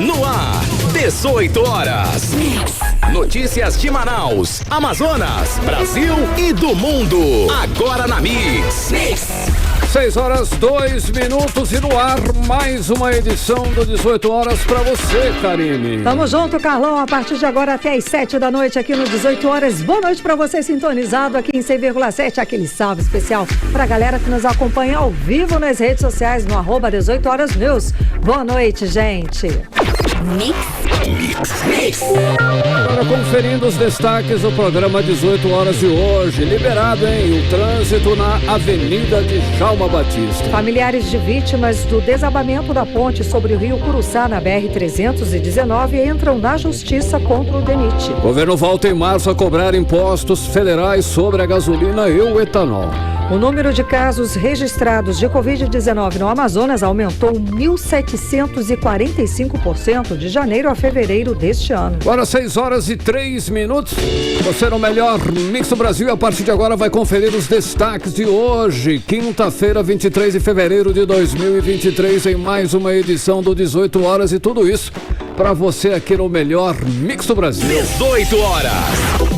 No ar, 18 horas. Notícias de Manaus, Amazonas, Brasil e do mundo. Agora na Mix. 6 horas, 2 minutos e no ar, mais uma edição do 18 horas pra você, Karine. Tamo junto, Carlão, a partir de agora até as 7 da noite aqui no 18 horas. Boa noite pra você sintonizado aqui em 100,7, aquele salve especial pra galera que nos acompanha ao vivo nas redes sociais no @18 horas news. Boa noite, gente. Agora conferindo os destaques do programa 18 horas de hoje. Liberado, hein? O trânsito na Avenida de Djalma Batista. Familiares de vítimas do desabamento da ponte sobre o rio Curuçá na BR-319 entram na justiça contra o DENIT. O governo volta em março a cobrar impostos federais sobre a gasolina e o etanol. O número de casos registrados de Covid-19 no Amazonas aumentou 1.745% de janeiro a fevereiro deste ano. Agora 6 horas e 3 minutos. Você no melhor Mix do Brasil e a partir de agora vai conferir os destaques de hoje, quinta-feira, 23 de fevereiro de 2023, em mais uma edição do 18 horas e tudo isso para você aqui no melhor Mix do Brasil. 18 horas.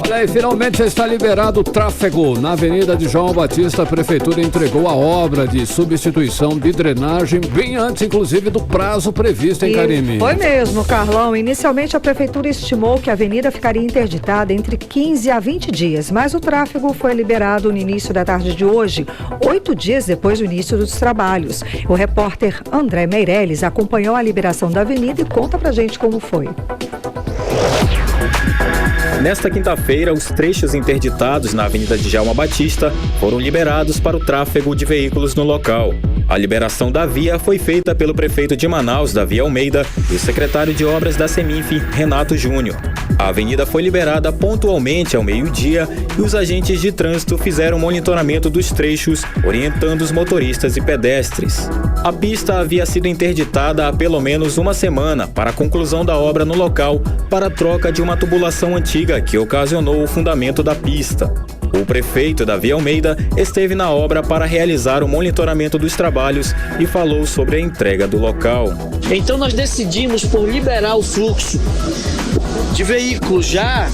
Olha aí, finalmente já está liberado o tráfego na Avenida de Djalma Batista. A Prefeitura entregou a obra de substituição de drenagem bem antes, inclusive, do prazo previsto em Karine. Foi mesmo, Carlão. Inicialmente, a Prefeitura estimou que a avenida ficaria interditada entre 15 a 20 dias, mas o tráfego foi liberado no início da tarde de hoje, 8 dias depois do início dos trabalhos. O repórter André Meirelles acompanhou a liberação da avenida e conta pra gente como foi. Nesta quinta-feira, os trechos interditados na Avenida de Djalma Batista foram liberados para o tráfego de veículos no local. A liberação da via foi feita pelo prefeito de Manaus, Davi Almeida, e o secretário de obras da Seminf, Renato Júnior. A avenida foi liberada pontualmente ao meio-dia e os agentes de trânsito fizeram monitoramento dos trechos, orientando os motoristas e pedestres. A pista havia sido interditada há pelo menos uma semana para a conclusão da obra no local para a troca de uma tubulação antiga que ocasionou o fundamento da pista. O prefeito Davi Almeida esteve na obra para realizar o monitoramento dos trabalhos e falou sobre a entrega do local. Então nós decidimos por liberar o fluxo de veículos já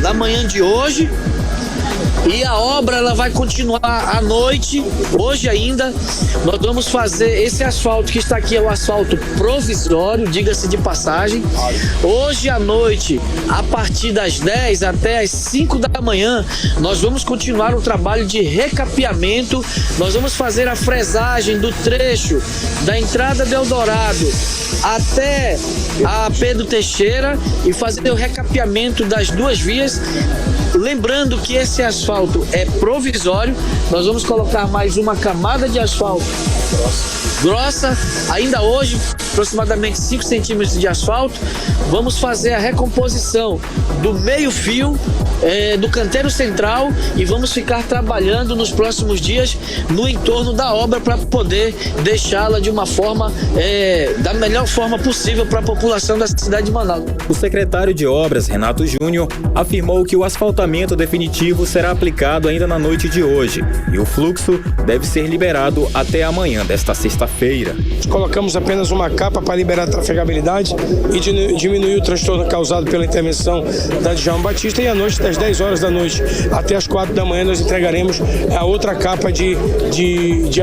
na manhã de hoje, e a obra ela vai continuar à noite. Hoje ainda nós vamos fazer esse asfalto que está aqui, é o asfalto provisório, diga-se de passagem. Hoje à noite, a partir das 10 até as 5 da manhã, nós vamos continuar o trabalho de recapeamento. Nós vamos fazer a fresagem do trecho da entrada de Eldorado até a Pedro Teixeira e fazer o recapeamento das duas vias. Lembrando que esse asfalto é provisório, nós vamos colocar mais uma camada de asfalto grossa, ainda hoje, aproximadamente 5 centímetros de asfalto. Vamos fazer a recomposição do meio-fio do canteiro central e vamos ficar trabalhando nos próximos dias no entorno da obra para poder deixá-la de uma forma, da melhor forma possível para a população da cidade de Manaus. O secretário de obras, Renato Júnior, afirmou que o asfaltamento definitivo será aplicado ainda na noite de hoje e o fluxo deve ser liberado até amanhã desta sexta-feira. Colocamos apenas uma capa para liberar a trafegabilidade e diminuir o transtorno causado pela intervenção da Djalma Batista, e à noite, das 10 horas da noite até as 4 da manhã, nós entregaremos a outra capa de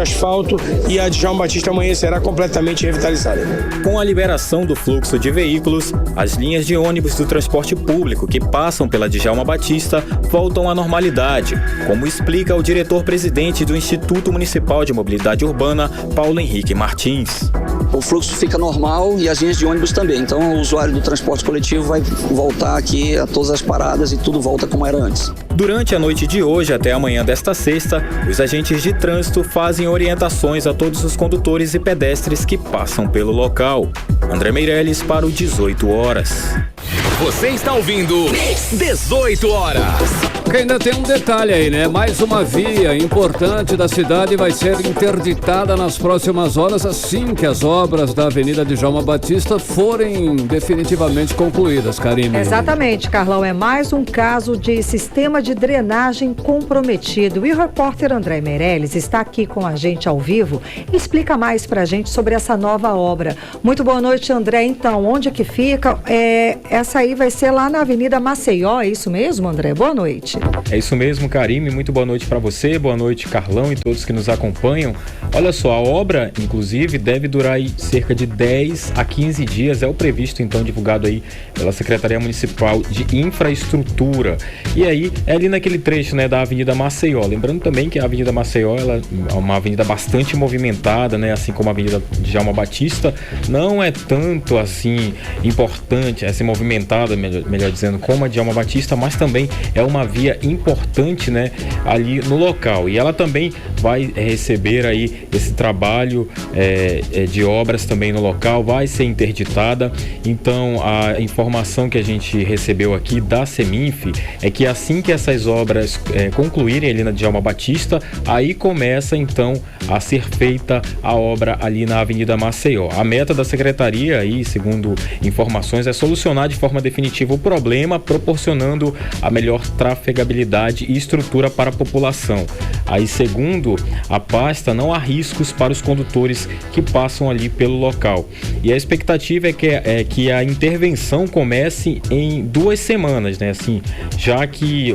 asfalto e a Djalma Batista amanhã será completamente revitalizada. Com a liberação do fluxo de veículos, as linhas de ônibus do transporte público que passam pela Djalma Batista voltam à normalidade, como explica o diretor-presidente do Instituto Municipal de Mobilidade Urbana, Paulo Henrique Martins. O fluxo fica normal e as linhas de ônibus também. Então o usuário do transporte coletivo vai voltar aqui a todas as paradas e tudo volta como era antes. Durante a noite de hoje até amanhã desta sexta, os agentes de trânsito fazem orientações a todos os condutores e pedestres que passam pelo local. André Meirelles para o 18 horas. Você está ouvindo 18 horas. Porque ainda tem um detalhe aí, né? Mais uma via importante da cidade vai ser interditada nas próximas horas, assim que as obras da Avenida Djalma Batista forem definitivamente concluídas, Karine. Exatamente, Carlão. É mais um caso de sistema de drenagem comprometido. E o repórter André Meirelles está aqui com a gente ao vivo e explica mais pra gente sobre essa nova obra. Muito boa noite, André. Então, onde que fica? Essa aí vai ser lá na Avenida Maceió, é isso mesmo, André? Boa noite. É isso mesmo, Karine. Muito boa noite para você, boa noite, Carlão, e todos que nos acompanham. Olha só, a obra, inclusive, deve durar aí cerca de 10 a 15 dias. É o previsto, então, divulgado aí pela Secretaria Municipal de Infraestrutura. E aí, é ali naquele trecho, né, da Avenida Maceió. Lembrando também que a Avenida Maceió, ela é uma avenida bastante movimentada, né, assim como a Avenida Djalma Batista. Não é tanto, assim, importante, assim, movimentada, melhor dizendo, como a Djalma Batista, mas também é uma via importante, né, ali no local. E ela também vai receber aí esse trabalho de obras também no local, vai ser interditada. Então, a informação que a gente recebeu aqui da Seminf é que assim que essas obras concluírem ali na Djalma Batista, aí começa então a ser feita a obra ali na Avenida Maceió. A meta da secretaria aí, segundo informações, é solucionar de forma definitiva o problema, proporcionando a melhor trafegabilidade e estrutura para a população. Aí, segundo a pasta, não há riscos para os condutores que passam ali pelo local. E a expectativa é que a intervenção comece em 2 semanas, né? Assim, já que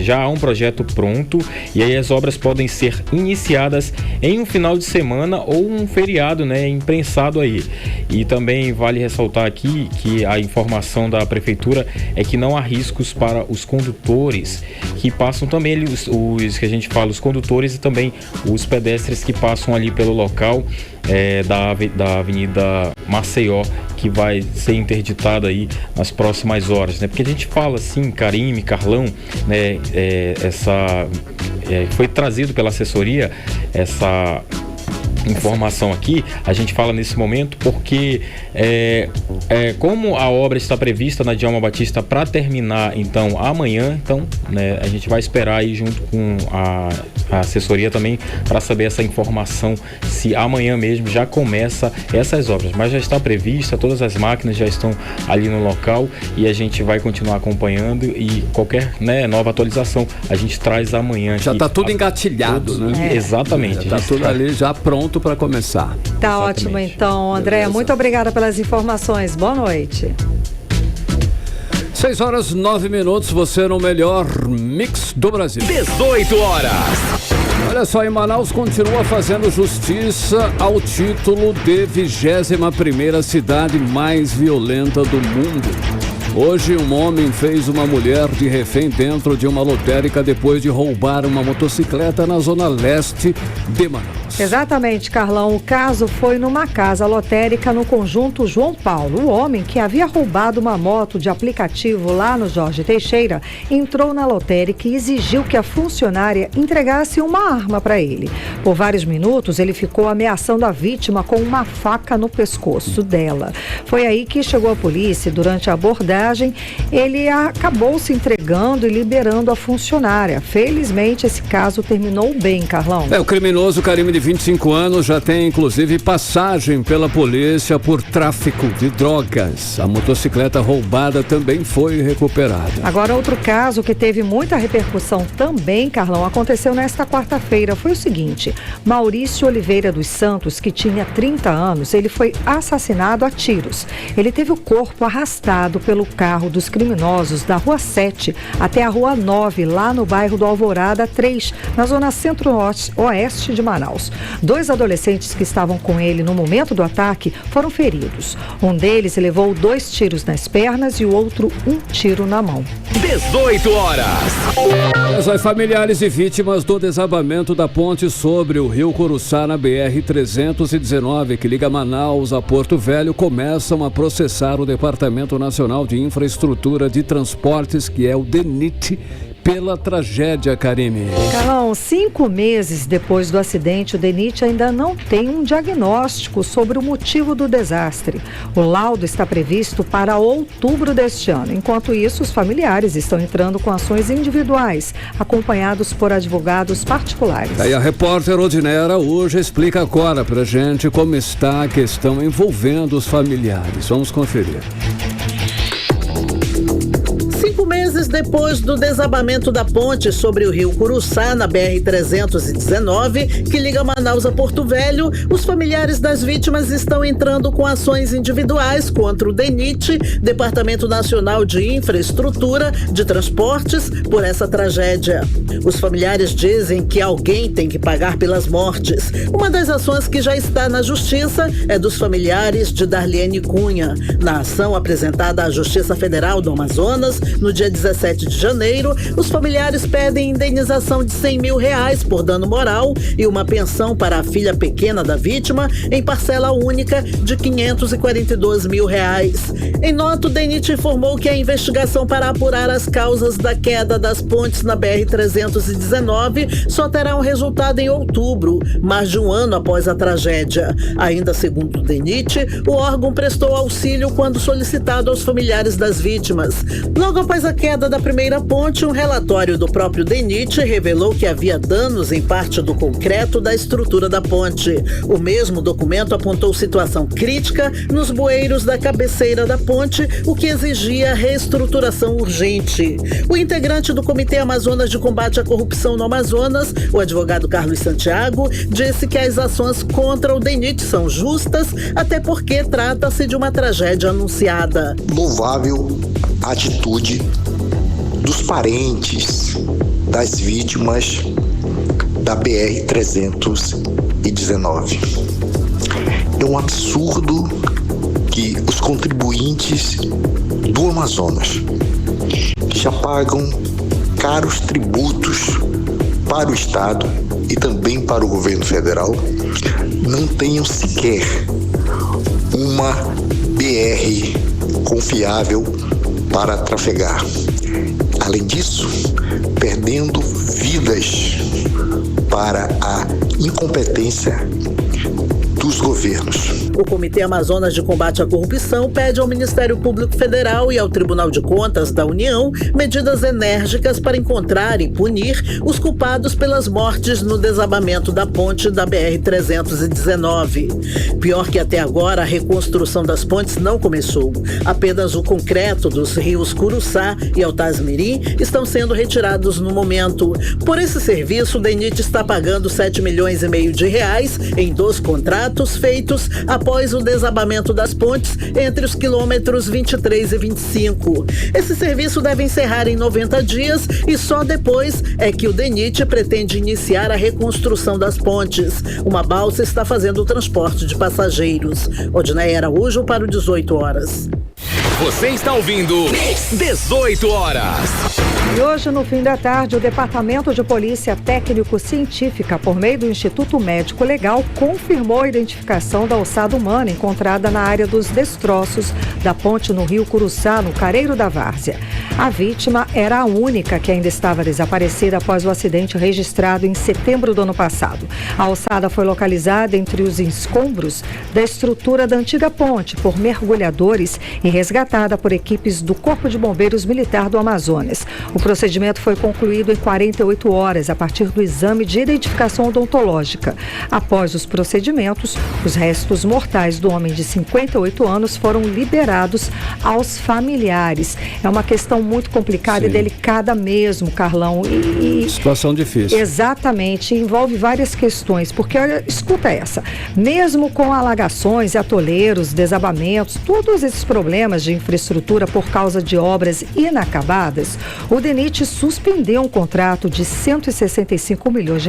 já há um projeto pronto, e aí as obras podem ser iniciadas em um final de semana ou um feriado, né, imprensado aí. E também vale ressaltar aqui que a informação da prefeitura é que não há riscos para os condutores que passam também ali, os que a gente fala, os condutores e também os pedestres que passam ali pelo local da Avenida Maceió, que vai ser interditada aí nas próximas horas, né? Porque a gente fala assim, Karine, Carlão, né? Foi trazido pela assessoria essa informação aqui, a gente fala nesse momento porque como a obra está prevista na Djalma Batista para terminar então amanhã, então, né, a gente vai esperar aí junto com a assessoria também para saber essa informação, se amanhã mesmo já começa essas obras, mas já está prevista, todas as máquinas já estão ali no local e a gente vai continuar acompanhando e qualquer, né, nova atualização a gente traz amanhã. Já está tudo engatilhado, né? Exatamente. Está tudo ali já pronto para começar. Tá ótimo, então, André. Beleza. Muito obrigada pelas informações. Boa noite. 6h09, você no melhor mix do Brasil. 18 horas. Olha só, em Manaus continua fazendo justiça ao título de 21ª cidade mais violenta do mundo. Hoje, um homem fez uma mulher de refém dentro de uma lotérica depois de roubar uma motocicleta na zona leste de Manaus. Exatamente, Carlão. O caso foi numa casa lotérica no conjunto João Paulo. O homem, que havia roubado uma moto de aplicativo lá no Jorge Teixeira, entrou na lotérica e exigiu que a funcionária entregasse uma arma para ele. Por vários minutos, ele ficou ameaçando a vítima com uma faca no pescoço dela. Foi aí que chegou a polícia. Durante a abordagem, ele acabou se entregando e liberando a funcionária. Felizmente, esse caso terminou bem, Carlão. O criminoso Karime, de 25 anos, já tem inclusive passagem pela polícia por tráfico de drogas. A motocicleta roubada também foi recuperada. Agora, outro caso que teve muita repercussão também, Carlão, aconteceu nesta quarta-feira. Foi o seguinte: Maurício Oliveira dos Santos, que tinha 30 anos, ele foi assassinado a tiros. Ele teve o corpo arrastado pelo carro dos criminosos da Rua 7 até a Rua 9, lá no bairro do Alvorada 3, na zona centro-oeste de Manaus. 2 adolescentes que estavam com ele no momento do ataque foram feridos. Um deles levou 2 tiros nas pernas e o outro 1 tiro na mão. 18 horas. Os familiares e vítimas do desabamento da ponte sobre o Rio Curuçá na BR-319, que liga Manaus a Porto Velho, começam a processar o Departamento Nacional de Infraestrutura de Transportes, que é o DENIT, pela tragédia, Karime. Carlão, 5 meses depois do acidente, o DENIT ainda não tem um diagnóstico sobre o motivo do desastre. O laudo está previsto para outubro deste ano. Enquanto isso, os familiares estão entrando com ações individuais, acompanhados por advogados particulares. Aí a repórter Odinera hoje explica agora pra gente como está a questão envolvendo os familiares. Vamos conferir. 5 meses depois do desabamento da ponte sobre o rio Curuçá, na BR-319, que liga Manaus a Porto Velho, os familiares das vítimas estão entrando com ações individuais contra o DENIT, Departamento Nacional de Infraestrutura de Transportes, por essa tragédia. Os familiares dizem que alguém tem que pagar pelas mortes. Uma das ações que já está na Justiça é dos familiares de Darlene Cunha. Na ação apresentada à Justiça Federal do Amazonas, no dia 17 de janeiro, os familiares pedem indenização de R$100 mil por dano moral e uma pensão para a filha pequena da vítima em parcela única de R$542 mil. Em nota, o DENIT informou que a investigação para apurar as causas da queda das pontes na BR-319 só terá um resultado em outubro, mais de um ano após a tragédia. Ainda segundo o DENIT, o órgão prestou auxílio quando solicitado aos familiares das vítimas. Logo após a queda da primeira ponte, um relatório do próprio DENIT revelou que havia danos em parte do concreto da estrutura da ponte. O mesmo documento apontou situação crítica nos bueiros da cabeceira da ponte, o que exigia reestruturação urgente. O integrante do Comitê Amazonas de Combate à Corrupção no Amazonas, o advogado Carlos Santiago, disse que as ações contra o DENIT são justas, até porque trata-se de uma tragédia anunciada. Louvável a atitude dos parentes das vítimas da BR-319. É um absurdo que os contribuintes do Amazonas, que já pagam caros tributos para o Estado e também para o governo federal, não tenham sequer uma BR confiável para trafegar. Além disso, perdendo vidas para a incompetência dos governos. O Comitê Amazonas de Combate à Corrupção pede ao Ministério Público Federal e ao Tribunal de Contas da União medidas enérgicas para encontrar e punir os culpados pelas mortes no desabamento da ponte da BR-319. Pior que até agora, a reconstrução das pontes não começou. Apenas o concreto dos rios Curuçá e Altasmirim estão sendo retirados no momento. Por esse serviço, o DENIT está pagando R$7,5 milhões em 2 contratos feitos após o desabamento das pontes entre os quilômetros 23 e 25. Esse serviço deve encerrar em 90 dias e só depois é que o DENIT pretende iniciar a reconstrução das pontes. Uma balsa está fazendo o transporte de passageiros. Odinei Araújo para o 18 horas. Você está ouvindo 18 horas. E hoje, no fim da tarde, o Departamento de Polícia Técnico-Científica, por meio do Instituto Médico Legal, confirmou a identificação da ossada humana encontrada na área dos destroços da ponte no rio Curuçá, no Careiro da Várzea. A vítima era a única que ainda estava desaparecida após o acidente registrado em setembro do ano passado. A ossada foi localizada entre os escombros da estrutura da antiga ponte por mergulhadores e resgatada por equipes do Corpo de Bombeiros Militar do Amazonas. O procedimento foi concluído em 48 horas a partir do exame de identificação odontológica. Após os procedimentos, os restos mortais do homem de 58 anos foram liberados aos familiares. É uma questão muito complicada e delicada mesmo, Carlão. Situação difícil. Exatamente, envolve várias questões, porque olha, escuta essa, mesmo com alagações, atoleiros, desabamentos, todos esses problemas de infraestrutura por causa de obras inacabadas, o DENIT suspendeu um contrato de R$165 milhões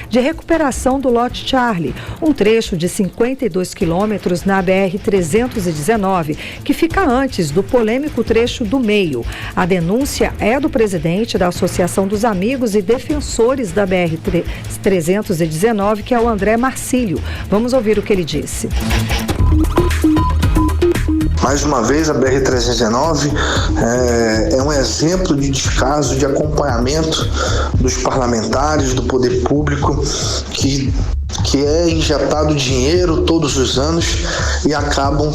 de recuperação do lote Charlie, um trecho de 52 quilômetros na BR-319, que fica antes do polêmico trecho do meio. A denúncia é do presidente da Associação dos Amigos e Defensores da BR-319, que é o André Marcílio. Vamos ouvir o que ele disse. Mais uma vez, a BR-319 é um exemplo de descaso de acompanhamento dos parlamentares, do poder público, que é injetado dinheiro todos os anos e acabam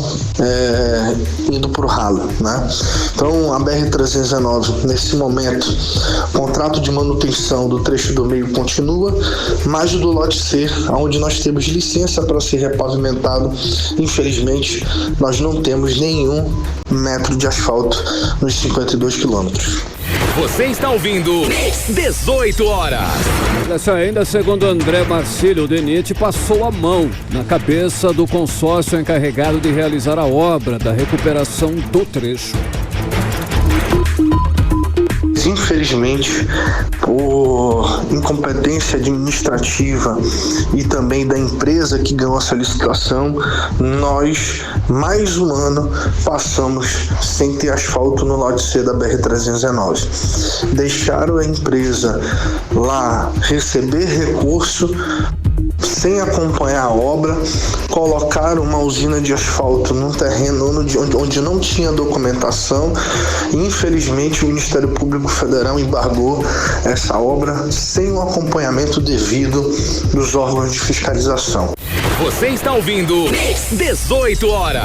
indo para o ralo, né? Então, a BR-319, nesse momento, o contrato de manutenção do trecho do meio continua, mas o do lote C, onde nós temos licença para ser repavimentado, infelizmente, nós não temos nenhum metro de asfalto nos 52 quilômetros. Você está ouvindo 18 horas. Ainda segundo André Marcílio, o DENIT passou a mão na cabeça do consórcio encarregado de realizar a obra da recuperação do trecho. Infelizmente, por incompetência administrativa e também da empresa que ganhou essa licitação, nós, mais um ano, passamos sem ter asfalto no lote C da BR-319. Deixaram a empresa lá receber recurso sem acompanhar a obra, colocaram uma usina de asfalto num terreno onde não tinha documentação. Infelizmente, o Ministério Público Federal embargou essa obra sem o acompanhamento devido dos órgãos de fiscalização. Você está ouvindo 18 horas.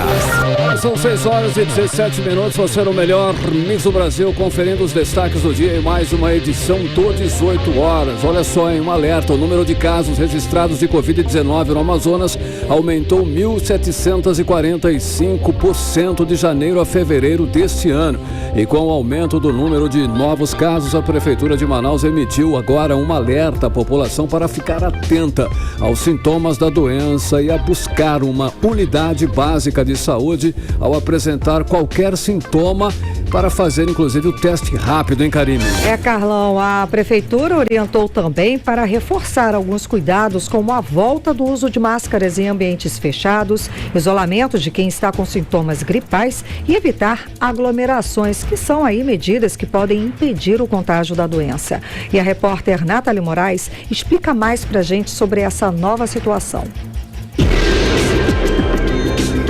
São 6 horas e 17 minutos. Você no melhor Mix do Brasil, conferindo os destaques do dia em mais uma edição do 18 horas. Olha só, em um alerta, o número de casos registrados de Covid-19 no Amazonas aumentou 1.745% de janeiro a fevereiro deste ano. E com o aumento do número de novos casos, a Prefeitura de Manaus emitiu agora um alerta à população para ficar atenta aos sintomas da doença e a buscar uma unidade básica de saúde ao apresentar qualquer sintoma para fazer, inclusive, o teste rápido, hein, Karine? Carlão, a Prefeitura orientou também para reforçar alguns cuidados, como a volta do uso de máscaras em ambientes fechados, isolamento de quem está com sintomas gripais e evitar aglomerações, que são aí medidas que podem impedir o contágio da doença. E a repórter Nathalie Moraes explica mais pra gente sobre essa nova situação.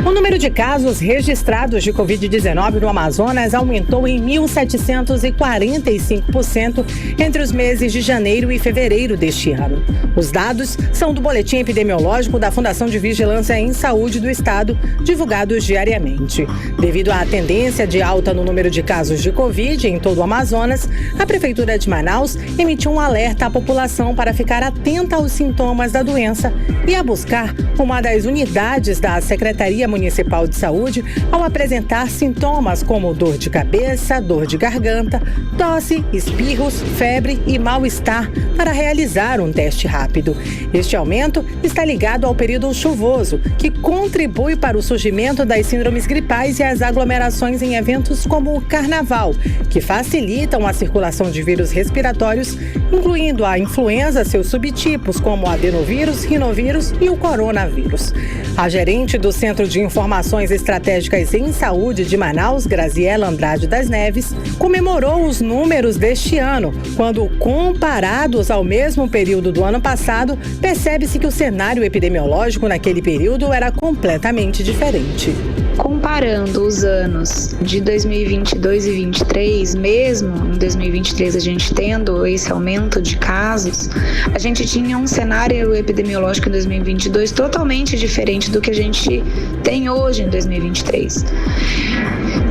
O número de casos registrados de Covid-19 no Amazonas aumentou em 1.745% entre os meses de janeiro e fevereiro deste ano. Os dados são do Boletim Epidemiológico da Fundação de Vigilância em Saúde do Estado, divulgados diariamente. Devido à tendência de alta no número de casos de Covid em todo o Amazonas, a Prefeitura de Manaus emitiu um alerta à população para ficar atenta aos sintomas da doença e a buscar uma das unidades da Secretaria Municipal de Saúde ao apresentar sintomas como dor de cabeça, dor de garganta, tosse, espirros, febre e mal-estar para realizar um teste rápido. Este aumento está ligado ao período chuvoso, que contribui para o surgimento das síndromes gripais e as aglomerações em eventos como o Carnaval, que facilitam a circulação de vírus respiratórios, incluindo a influenza, seus subtipos como o adenovírus, rinovírus e o coronavírus. A gerente do Centro de Informações Estratégicas em Saúde de Manaus, Graziela Andrade das Neves, comemorou os números deste ano, quando, comparados ao mesmo período do ano passado, percebe-se que o cenário epidemiológico naquele período era completamente diferente. Comparando os anos de 2022 e 2023, mesmo em 2023 a gente tendo esse aumento de casos, a gente tinha um cenário epidemiológico em 2022 totalmente diferente do que a gente tem hoje em 2023.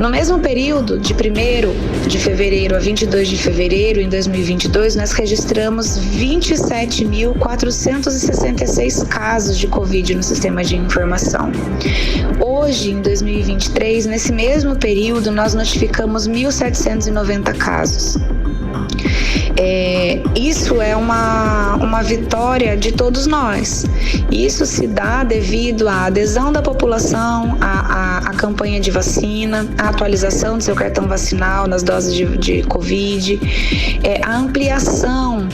No mesmo período, de 1º de fevereiro a 22 de fevereiro em 2022, nós registramos 27.466 casos de Covid no sistema de informação. Hoje, em 2023, nesse mesmo período, nós notificamos 1.790 casos. Isso é uma vitória de todos nós. Isso se dá devido à adesão da população à campanha de vacina, à atualização do seu cartão vacinal nas doses de Covid, a ampliação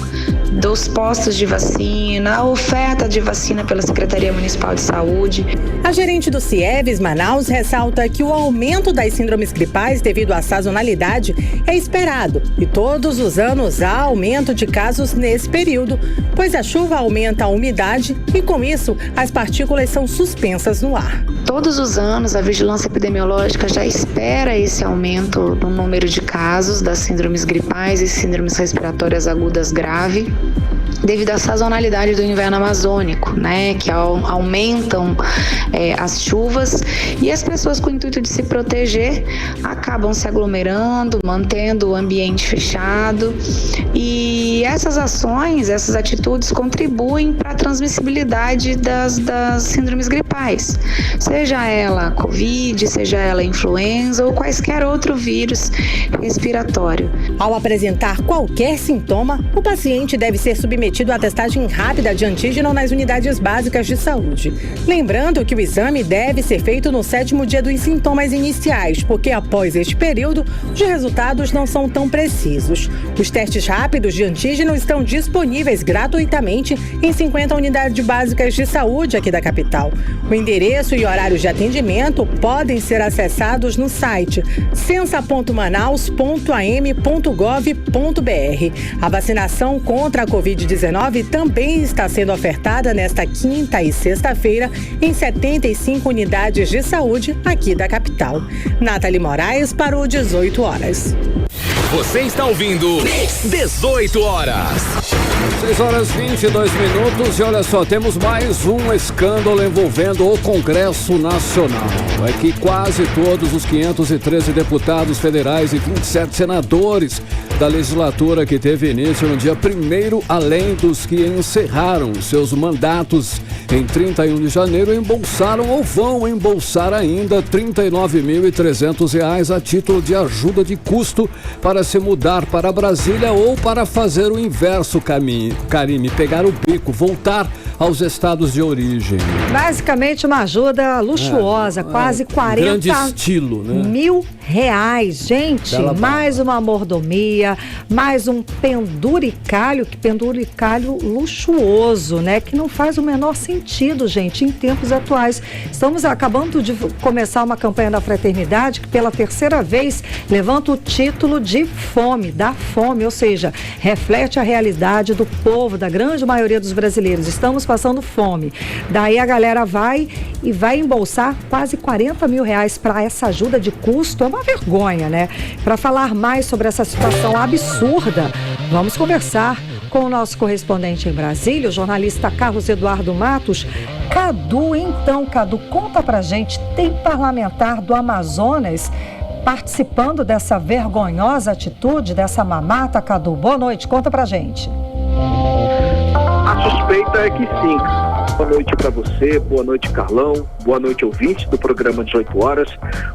dos postos de vacina, a oferta de vacina pela Secretaria Municipal de Saúde. A gerente do CIEVES Manaus ressalta que o aumento das síndromes gripais devido à sazonalidade é esperado e todos os anos há aumento de casos nesse período, pois a chuva aumenta a umidade e com isso as partículas são suspensas no ar. Todos os anos a vigilância epidemiológica já espera esse aumento no número de casos das síndromes gripais e síndromes respiratórias agudas graves, devido à sazonalidade do inverno amazônico, né, que aumentam as chuvas e as pessoas com o intuito de se proteger acabam se aglomerando, mantendo o ambiente fechado e essas ações, essas atitudes contribuem para a transmissibilidade das síndromes gripais, seja ela Covid, seja ela influenza ou quaisquer outro vírus respiratório. Ao apresentar qualquer sintoma, o paciente deve ser submetido à testagem rápida de antígeno nas unidades básicas de saúde. Lembrando que o exame deve ser feito no 7º dia dos sintomas iniciais, porque após este período, os resultados não são tão precisos. Os testes rápidos de antígeno estão disponíveis gratuitamente em 50 unidades básicas de saúde aqui da capital. O endereço e horários de atendimento podem ser acessados no site censa.manaus.am.gov.br. A vacinação contra a Covid-19 também está sendo ofertada nesta quinta e sexta-feira em 75 unidades de saúde aqui da capital. Nathalie Moraes para o 18 horas. Você está ouvindo 18 horas. 6 horas 22 minutos e olha só, temos mais um escândalo envolvendo o Congresso Nacional. É que quase todos os 513 deputados federais e 27 senadores da legislatura que teve início no dia 1º, além dos que encerraram seus mandatos em 31 de janeiro, embolsaram ou vão embolsar ainda R$ 39.300 a título de ajuda de custo para se mudar para Brasília ou para fazer o inverso, Karime, pegar o bico, voltar aos estados de origem. Basicamente uma ajuda luxuosa, quase 40 grande estilo, né? mil reais. Gente, mais uma mordomia, mais um penduricalho luxuoso, né? Que não faz o menor sentido, gente, em tempos atuais. Estamos acabando de começar uma campanha da fraternidade que pela terceira vez levanta o título de fome, da fome, ou seja, reflete a realidade do povo, da grande maioria dos brasileiros. Estamos passando fome. Daí a galera vai embolsar quase 40 mil reais para essa ajuda de custo. É uma vergonha, né? Para falar mais sobre essa situação absurda, vamos conversar com o nosso correspondente em Brasília, o jornalista Carlos Eduardo Matos. Cadu, conta pra gente, tem parlamentar do Amazonas participando dessa vergonhosa atitude, dessa mamata, Cadu? Boa noite, conta pra gente. A suspeita é que sim. Boa noite para você, boa noite Carlão, boa noite ouvintes do programa 18 horas.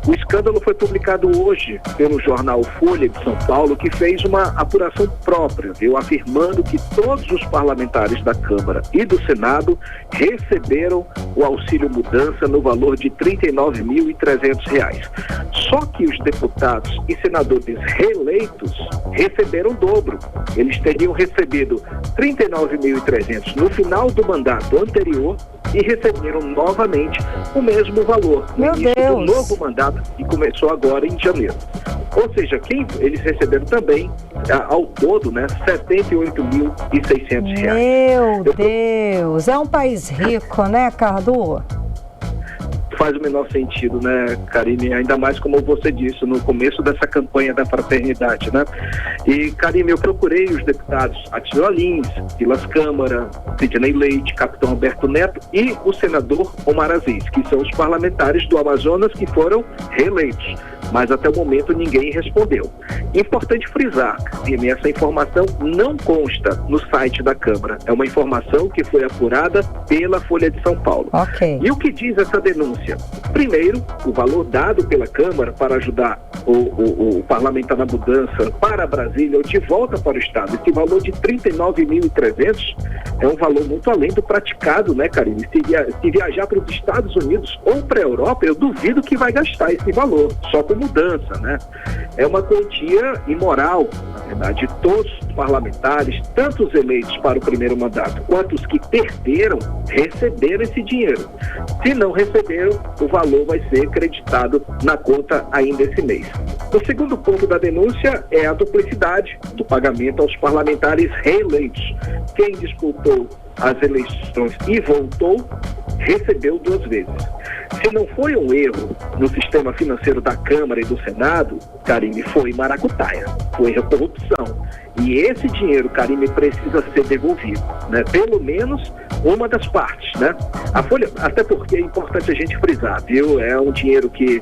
O escândalo foi publicado hoje pelo jornal Folha de São Paulo, que fez uma apuração própria, afirmando que todos os parlamentares da Câmara e do Senado receberam o auxílio mudança no valor de R$ 39.300. Só que os deputados e senadores reeleitos receberam o dobro. Eles teriam recebido R$ 39.300 no final do mandato anterior e receberam novamente o mesmo valor no início do novo mandato que começou agora em janeiro. Ou seja, eles receberam também, ao todo, né, R$ 78.600. Meu Deus, é um país rico, né, Cadu? Faz o menor sentido, né, Karime? Ainda mais como você disse, no começo dessa campanha da fraternidade, né? E, Karime, eu procurei os deputados Atílio Lins, Vilas Câmara, Sidney Leite, Capitão Alberto Neto e o senador Omar Aziz, que são os parlamentares do Amazonas que foram reeleitos. Mas até o momento ninguém respondeu. Importante frisar, Karime, essa informação não consta no site da Câmara. É uma informação que foi apurada pela Folha de São Paulo. Okay. E o que diz essa denúncia? Primeiro, o valor dado pela Câmara para ajudar o parlamentar na mudança para Brasília ou de volta para o Estado, esse valor de R$ 39.300 é um valor muito além do praticado, né, Karine? Se viajar para os Estados Unidos ou para a Europa, eu duvido que vai gastar esse valor, só com mudança, né? é uma quantia imoral. Na verdade, todos os parlamentares, tanto os eleitos para o primeiro mandato, quanto os que perderam, receberam esse dinheiro. Se não receberam, o valor vai ser creditado na conta ainda esse mês. O segundo ponto da denúncia é a duplicidade do pagamento aos parlamentares reeleitos. Quem disputou as eleições e voltou, recebeu 2 vezes. Se não foi um erro no sistema financeiro da Câmara e do Senado, Karime, foi maracutaia, foi corrupção. E esse dinheiro, Karime, precisa ser devolvido, né? Pelo menos uma das partes, né? A folha, até porque é importante a gente frisar, viu? É um dinheiro que,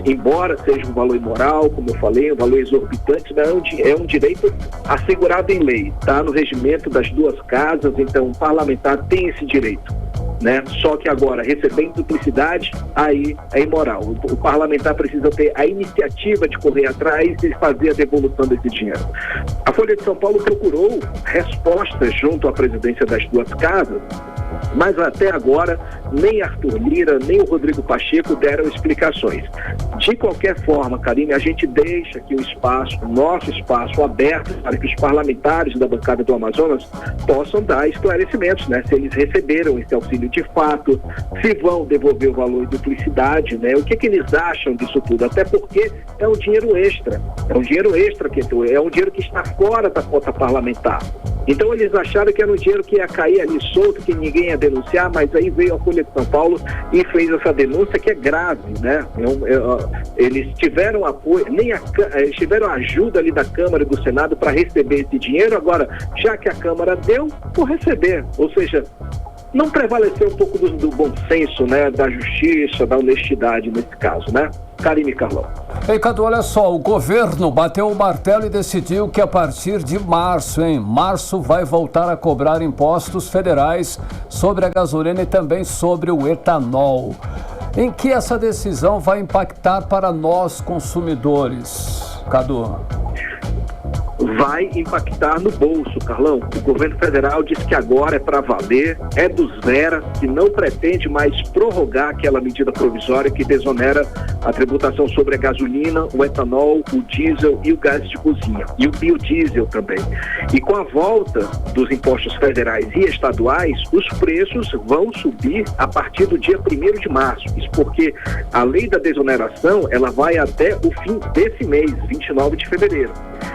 embora seja um valor imoral, como eu falei, um valor exorbitante, né? É um direito assegurado em lei, tá? No regimento das 2 casas, então o parlamentar tem esse direito, né? Só que agora, recebendo duplicidade, aí é imoral. O parlamentar precisa ter a iniciativa de correr atrás e fazer a devolução desse dinheiro. A Folha de São Paulo procurou respostas junto à presidência das 2 casas, mas até agora nem Arthur Lira, nem o Rodrigo Pacheco deram explicações. De qualquer forma, Karime, a gente deixa aqui o nosso espaço aberto para que os parlamentares da bancada do Amazonas possam dar esclarecimentos, né? Se eles receberam esse auxílio de fato, se vão devolver o valor em duplicidade, né? O que eles acham disso tudo? Até porque é um dinheiro extra. É um dinheiro extra, é um dinheiro que está fora da cota parlamentar. Então eles acharam que era um dinheiro que ia cair ali solto, que ninguém ia denunciar, mas aí veio a Folha de São Paulo e fez essa denúncia que é grave, né? Eles tiveram apoio, eles tiveram ajuda ali da Câmara e do Senado para receber esse dinheiro. Agora, já que a Câmara deu, por receber, ou seja, não prevaleceu um pouco do bom senso, né? Da justiça, da honestidade nesse caso, né? Karime, Carlão. Ei, Cadu, olha só, o governo bateu o martelo e decidiu que a partir de março vai voltar a cobrar impostos federais sobre a gasolina e também sobre o etanol. Em que essa decisão vai impactar para nós consumidores, Cadu? Vai impactar no bolso, Carlão. O governo federal diz que agora é para valer, é dos Vera, que não pretende mais prorrogar aquela medida provisória que desonera a tributação sobre a gasolina, o etanol, o diesel e o gás de cozinha, e o biodiesel também. E com a volta dos impostos federais e estaduais, os preços vão subir a partir do dia 1º de março. Isso porque a lei da desoneração, ela vai até o fim desse mês, 29 de fevereiro.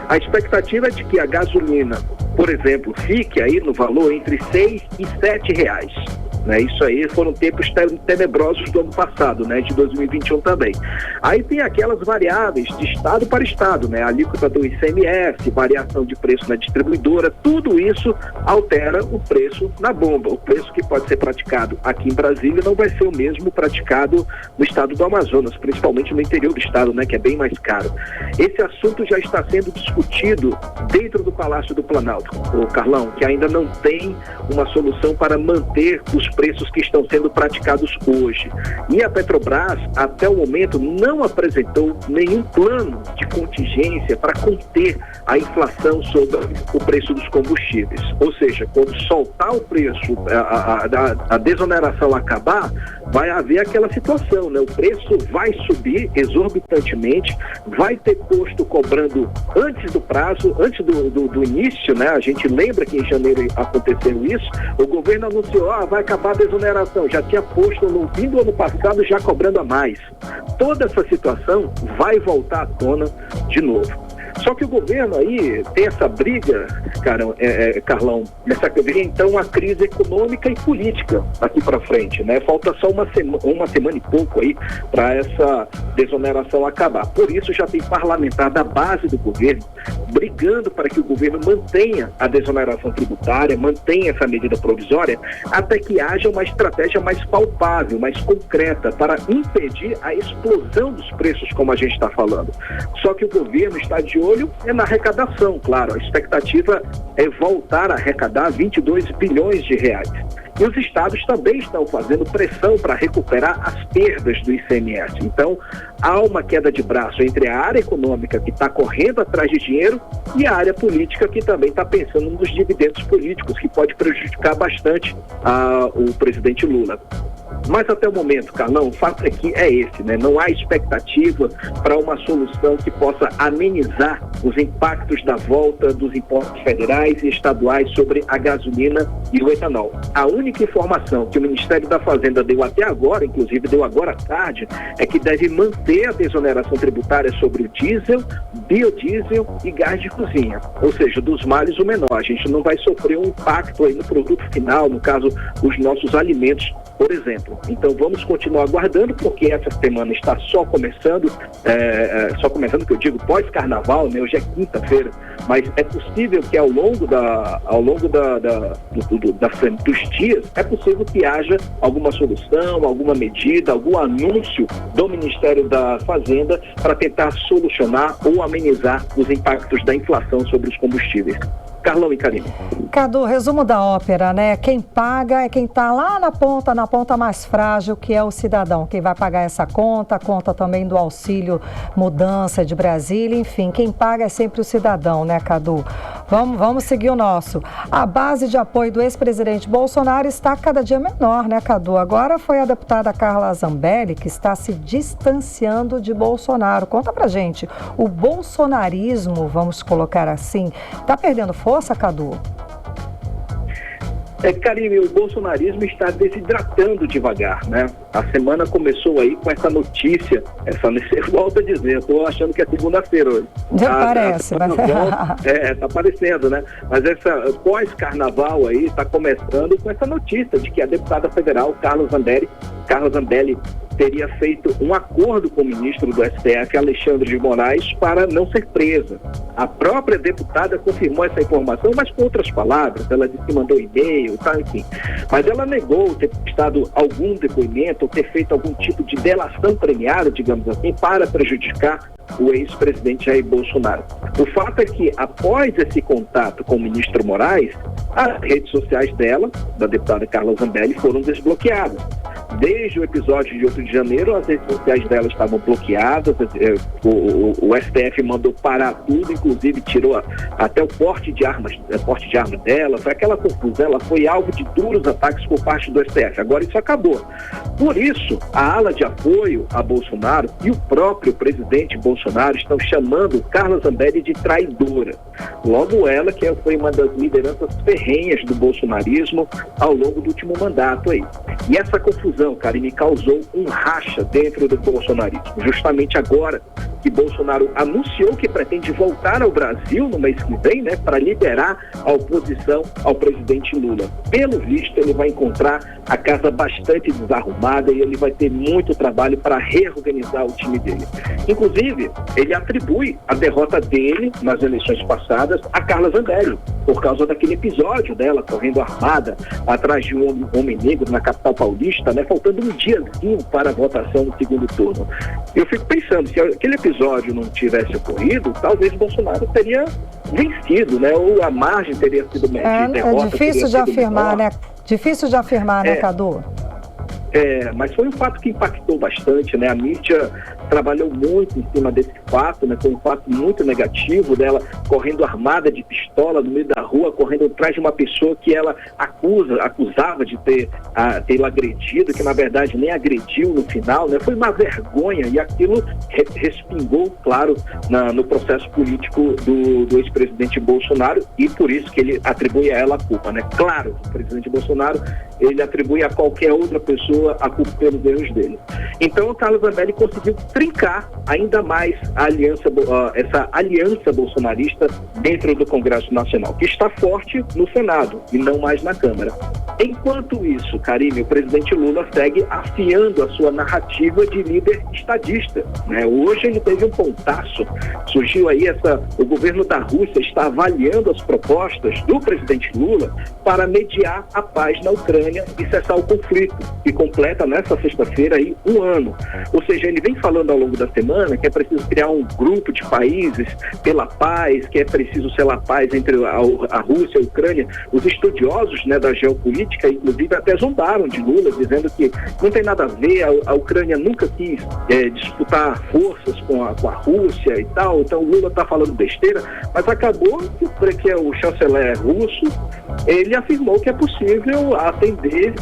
A expectativa é de que a gasolina, por exemplo, fique aí no valor entre R$6 e R$7. Né? Isso aí foram tempos tenebrosos do ano passado, né? De 2021 também. Aí tem aquelas variáveis de estado para estado, né? A alíquota do ICMS, variação de preço na distribuidora, tudo isso altera o preço na bomba. O preço que pode ser praticado aqui em Brasília não vai ser o mesmo praticado no estado do Amazonas, principalmente no interior do estado, né? Que é bem mais caro. Esse assunto já está sendo discutido dentro do Palácio do Planalto, o Carlão, que ainda não tem uma solução para manter os preços que estão sendo praticados hoje. E a Petrobras, até o momento, não apresentou nenhum plano de contingência para conter a inflação sobre o preço dos combustíveis. Ou seja, quando soltar o preço, a desoneração acabar, vai haver aquela situação, né? O preço vai subir exorbitantemente, vai ter posto cobrando antes do prazo, antes do início, né? A gente lembra que em janeiro aconteceu isso, o governo anunciou, vai acabar a desoneração, já tinha posto no fim do ano passado já cobrando a mais. Toda essa situação vai voltar à tona de novo. Só que o governo aí tem essa briga, Carlão, então uma crise econômica e política aqui para frente, né? Falta só uma semana e pouco aí para essa desoneração acabar. Por isso já tem parlamentar da base do governo brigando para que o governo mantenha a desoneração tributária, mantenha essa medida provisória, até que haja uma estratégia mais palpável, mais concreta, para impedir a explosão dos preços, como a gente está falando. Só que o governo está de olho na arrecadação, claro. A expectativa é voltar a arrecadar 22 bilhões de reais. E os estados também estão fazendo pressão para recuperar as perdas do ICMS. Então, há uma queda de braço entre a área econômica, que está correndo atrás de dinheiro, e a área política, que também está pensando nos dividendos políticos, que pode prejudicar bastante o presidente Lula. Mas até o momento, Carlão, o fato aqui é esse, né? Não há expectativa para uma solução que possa amenizar os impactos da volta dos impostos federais e estaduais sobre a gasolina e o etanol. A única informação que o Ministério da Fazenda deu até agora, inclusive deu agora à tarde, é que deve manter a desoneração tributária sobre o diesel, biodiesel e gás de cozinha. Ou seja, dos males o menor. A gente não vai sofrer um impacto aí no produto final, no caso, os nossos alimentos, por exemplo. Então vamos continuar aguardando, porque essa semana está só começando, que eu digo pós-carnaval, né? Hoje é quinta-feira, mas é possível que ao longo dos dias, é possível que haja alguma solução, alguma medida, algum anúncio do Ministério da Fazenda para tentar solucionar ou amenizar os impactos da inflação sobre os combustíveis. Carlão e Karine. Cadu, resumo da ópera, né? Quem paga é quem está lá na ponta mais frágil, que é o cidadão. Quem vai pagar essa conta, a conta também do auxílio mudança de Brasília, enfim, quem paga é sempre o cidadão, né, Cadu? Vamos seguir o nosso. A base de apoio do ex-presidente Bolsonaro está cada dia menor, né, Cadu? Agora foi a deputada Carla Zambelli que está se distanciando de Bolsonaro. Conta pra gente, o bolsonarismo, vamos colocar assim, está perdendo força, Cadu? Karine, o bolsonarismo está desidratando devagar, né? A semana começou aí com essa notícia, volto a dizer, eu estou achando que é segunda-feira hoje. Já parece, mas... tá parecendo, né? Mas essa pós-carnaval aí está começando com essa notícia de que a deputada federal Carla Zambelli teria feito um acordo com o ministro do STF, Alexandre de Moraes, para não ser presa. A própria deputada confirmou essa informação, mas com outras palavras. Ela disse que mandou e-mail, tá, enfim. Mas ela negou ter prestado algum depoimento ou ter feito algum tipo de delação premiada, digamos assim, para prejudicar o ex-presidente Jair Bolsonaro. O fato é que, após esse contato com o ministro Moraes, as redes sociais dela, da deputada Carla Zambelli, foram desbloqueadas. Desde o episódio de 8 de janeiro, as redes sociais dela estavam bloqueadas, o STF mandou parar tudo, inclusive tirou até o porte de arma dela, foi aquela confusão, ela foi alvo de duros ataques por parte do STF. Agora isso acabou. Por isso, a ala de apoio a Bolsonaro e o próprio presidente Bolsonaro estão chamando Carla Zambelli de traidora. Logo ela, que foi uma das lideranças ferrenhas do bolsonarismo ao longo do último mandato aí. E essa confusão, Karine, causou um racha dentro do bolsonarismo. Justamente agora que Bolsonaro anunciou que pretende voltar ao Brasil no mês que vem, né, para liderar a oposição ao presidente Lula. Pelo visto, ele vai encontrar a casa bastante desarrumada e ele vai ter muito trabalho para reorganizar o time dele. Inclusive, ele atribui a derrota dele nas eleições passadas a Carla Zambelli, por causa daquele episódio dela correndo armada atrás de um homem negro na capital paulista, né, faltando um diazinho para a votação no segundo turno. Eu fico pensando, se aquele episódio não tivesse ocorrido, talvez Bolsonaro teria vencido, né, ou a margem teria sido de derrota. É difícil de afirmar, né? Difícil de afirmar, né, Cadu? Mas foi um fato que impactou bastante, né? A mídia trabalhou muito em cima desse fato, né? Foi um fato muito negativo dela correndo armada de pistola no meio da rua, correndo atrás de uma pessoa que ela acusava de ter agredido, que na verdade nem agrediu no final, né? Foi uma vergonha e aquilo respingou, claro, no processo político do ex-presidente Bolsonaro, e por isso que ele atribui a ela a culpa, né? Claro, o presidente Bolsonaro, ele atribui a qualquer outra pessoa a culpa pelos erros dele. Então, o Carla Zambelli conseguiu trincar ainda mais essa aliança bolsonarista dentro do Congresso Nacional, que está forte no Senado e não mais na Câmara. Enquanto isso, Karine, o presidente Lula segue afiando a sua narrativa de líder estadista, né? Hoje ele teve um pontaço, surgiu aí o governo da Rússia está avaliando as propostas do presidente Lula para mediar a paz na Ucrânia e cessar o conflito, que completa nessa sexta-feira aí 1 ano. Ou seja, ele vem falando ao longo da semana que é preciso criar um grupo de países pela paz, que é preciso selar paz entre a Rússia e a Ucrânia. Os estudiosos, né, da geopolítica crítica, inclusive até zombaram de Lula, dizendo que não tem nada a ver, a Ucrânia nunca quis disputar forças com a Rússia e tal, então o Lula está falando besteira, mas acabou que o chanceler russo, ele afirmou que é possível atender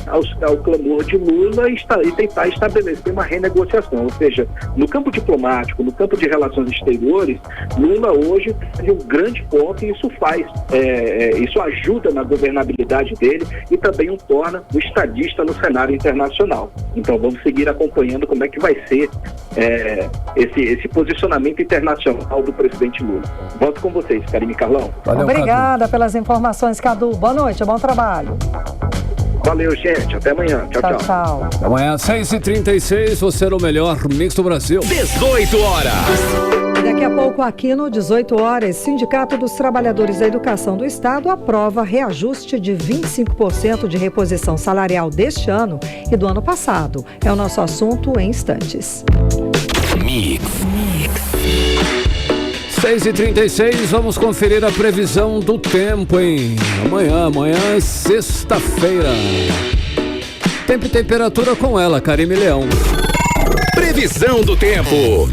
ao clamor de Lula e tentar estabelecer uma renegociação, ou seja, no campo diplomático, no campo de relações exteriores, Lula hoje tem um grande ponto e isso ajuda na governabilidade dele e também o torna um estadista no cenário internacional. Então vamos seguir acompanhando como é que vai ser esse posicionamento internacional do presidente Lula. Volto com vocês, Karine e Carlão. Valeu, obrigada, Cadu, pelas informações, Cadu. Boa noite, bom trabalho. Valeu, gente. Até amanhã. Tchau, tchau. Amanhã, 6h36, você é o melhor mix do Brasil. 18 horas. Daqui a pouco, aqui no 18 horas, Sindicato dos Trabalhadores da Educação do Estado aprova reajuste de 25% de reposição salarial deste ano e do ano passado. É o nosso assunto em instantes. Mix. 6h36, vamos conferir a previsão do tempo, hein? Amanhã é sexta-feira. Tempo e temperatura com ela, Karime Leão. Previsão do tempo.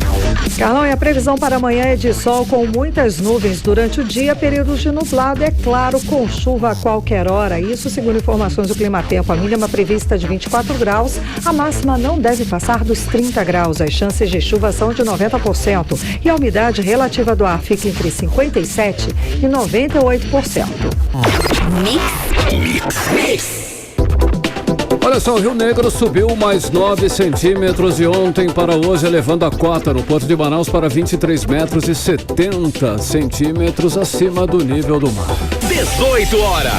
Carlão, e a previsão para amanhã é de sol com muitas nuvens durante o dia, períodos de nublado, é claro, com chuva a qualquer hora. Isso segundo informações do Climatempo. A mínima prevista de 24 graus, a máxima não deve passar dos 30 graus. As chances de chuva são de 90% e a umidade relativa do ar fica entre 57% e 98%. Mix. Olha só, o Rio Negro subiu mais 9 centímetros de ontem para hoje, elevando a cota no Porto de Manaus para 23 metros e 70 centímetros acima do nível do mar. 18 horas.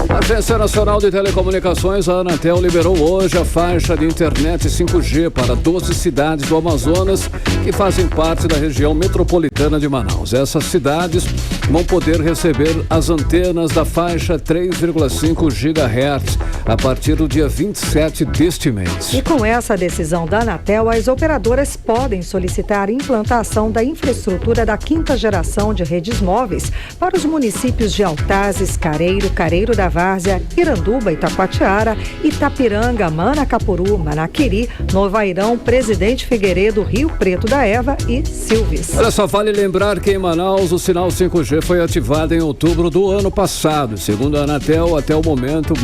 A Agência Nacional de Telecomunicações, a Anatel, liberou hoje a faixa de internet 5G para 12 cidades do Amazonas que fazem parte da região metropolitana de Manaus. Essas cidades vão poder receber as antenas da faixa 3,5 GHz a partir do dia 27 deste mês. E com essa decisão da Anatel, as operadoras podem solicitar a implantação da infraestrutura da 5ª geração de redes móveis para os municípios de Altazes, Careiro, Careiro da Várzea, Iranduba, Itacoatiara, Itapiranga, Manacapuru, Manaquiri, Novairão, Presidente Figueiredo, Rio Preto da Eva e Silves. Olha só, vale lembrar que em Manaus o sinal 5G foi ativado em outubro do ano passado. Segundo a Anatel, até o momento,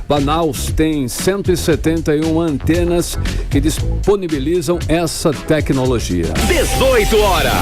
Manaus tem 171 antenas que disponibilizam essa tecnologia. 18 horas.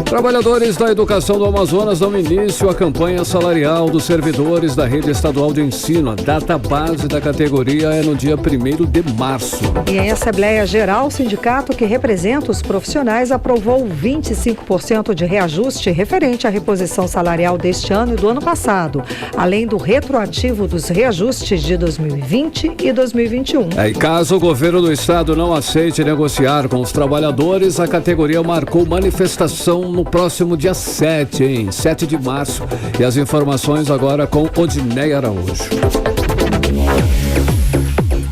Trabalhadores da educação do Amazonas dão início à campanha salarial dos servidores da rede estadual de ensino. A data base da categoria é no dia 1º de março. E em Assembleia Geral, o sindicato que representa os profissionais aprovou 25% de reajuste referente à reposição salarial deste ano e do ano passado, além do retroativo dos reajustes de 2020 e 2021. E caso o governo do estado não aceite negociar com os trabalhadores, a categoria marcou manifestação no próximo dia 7 de março. E as informações agora com Odineia Araújo.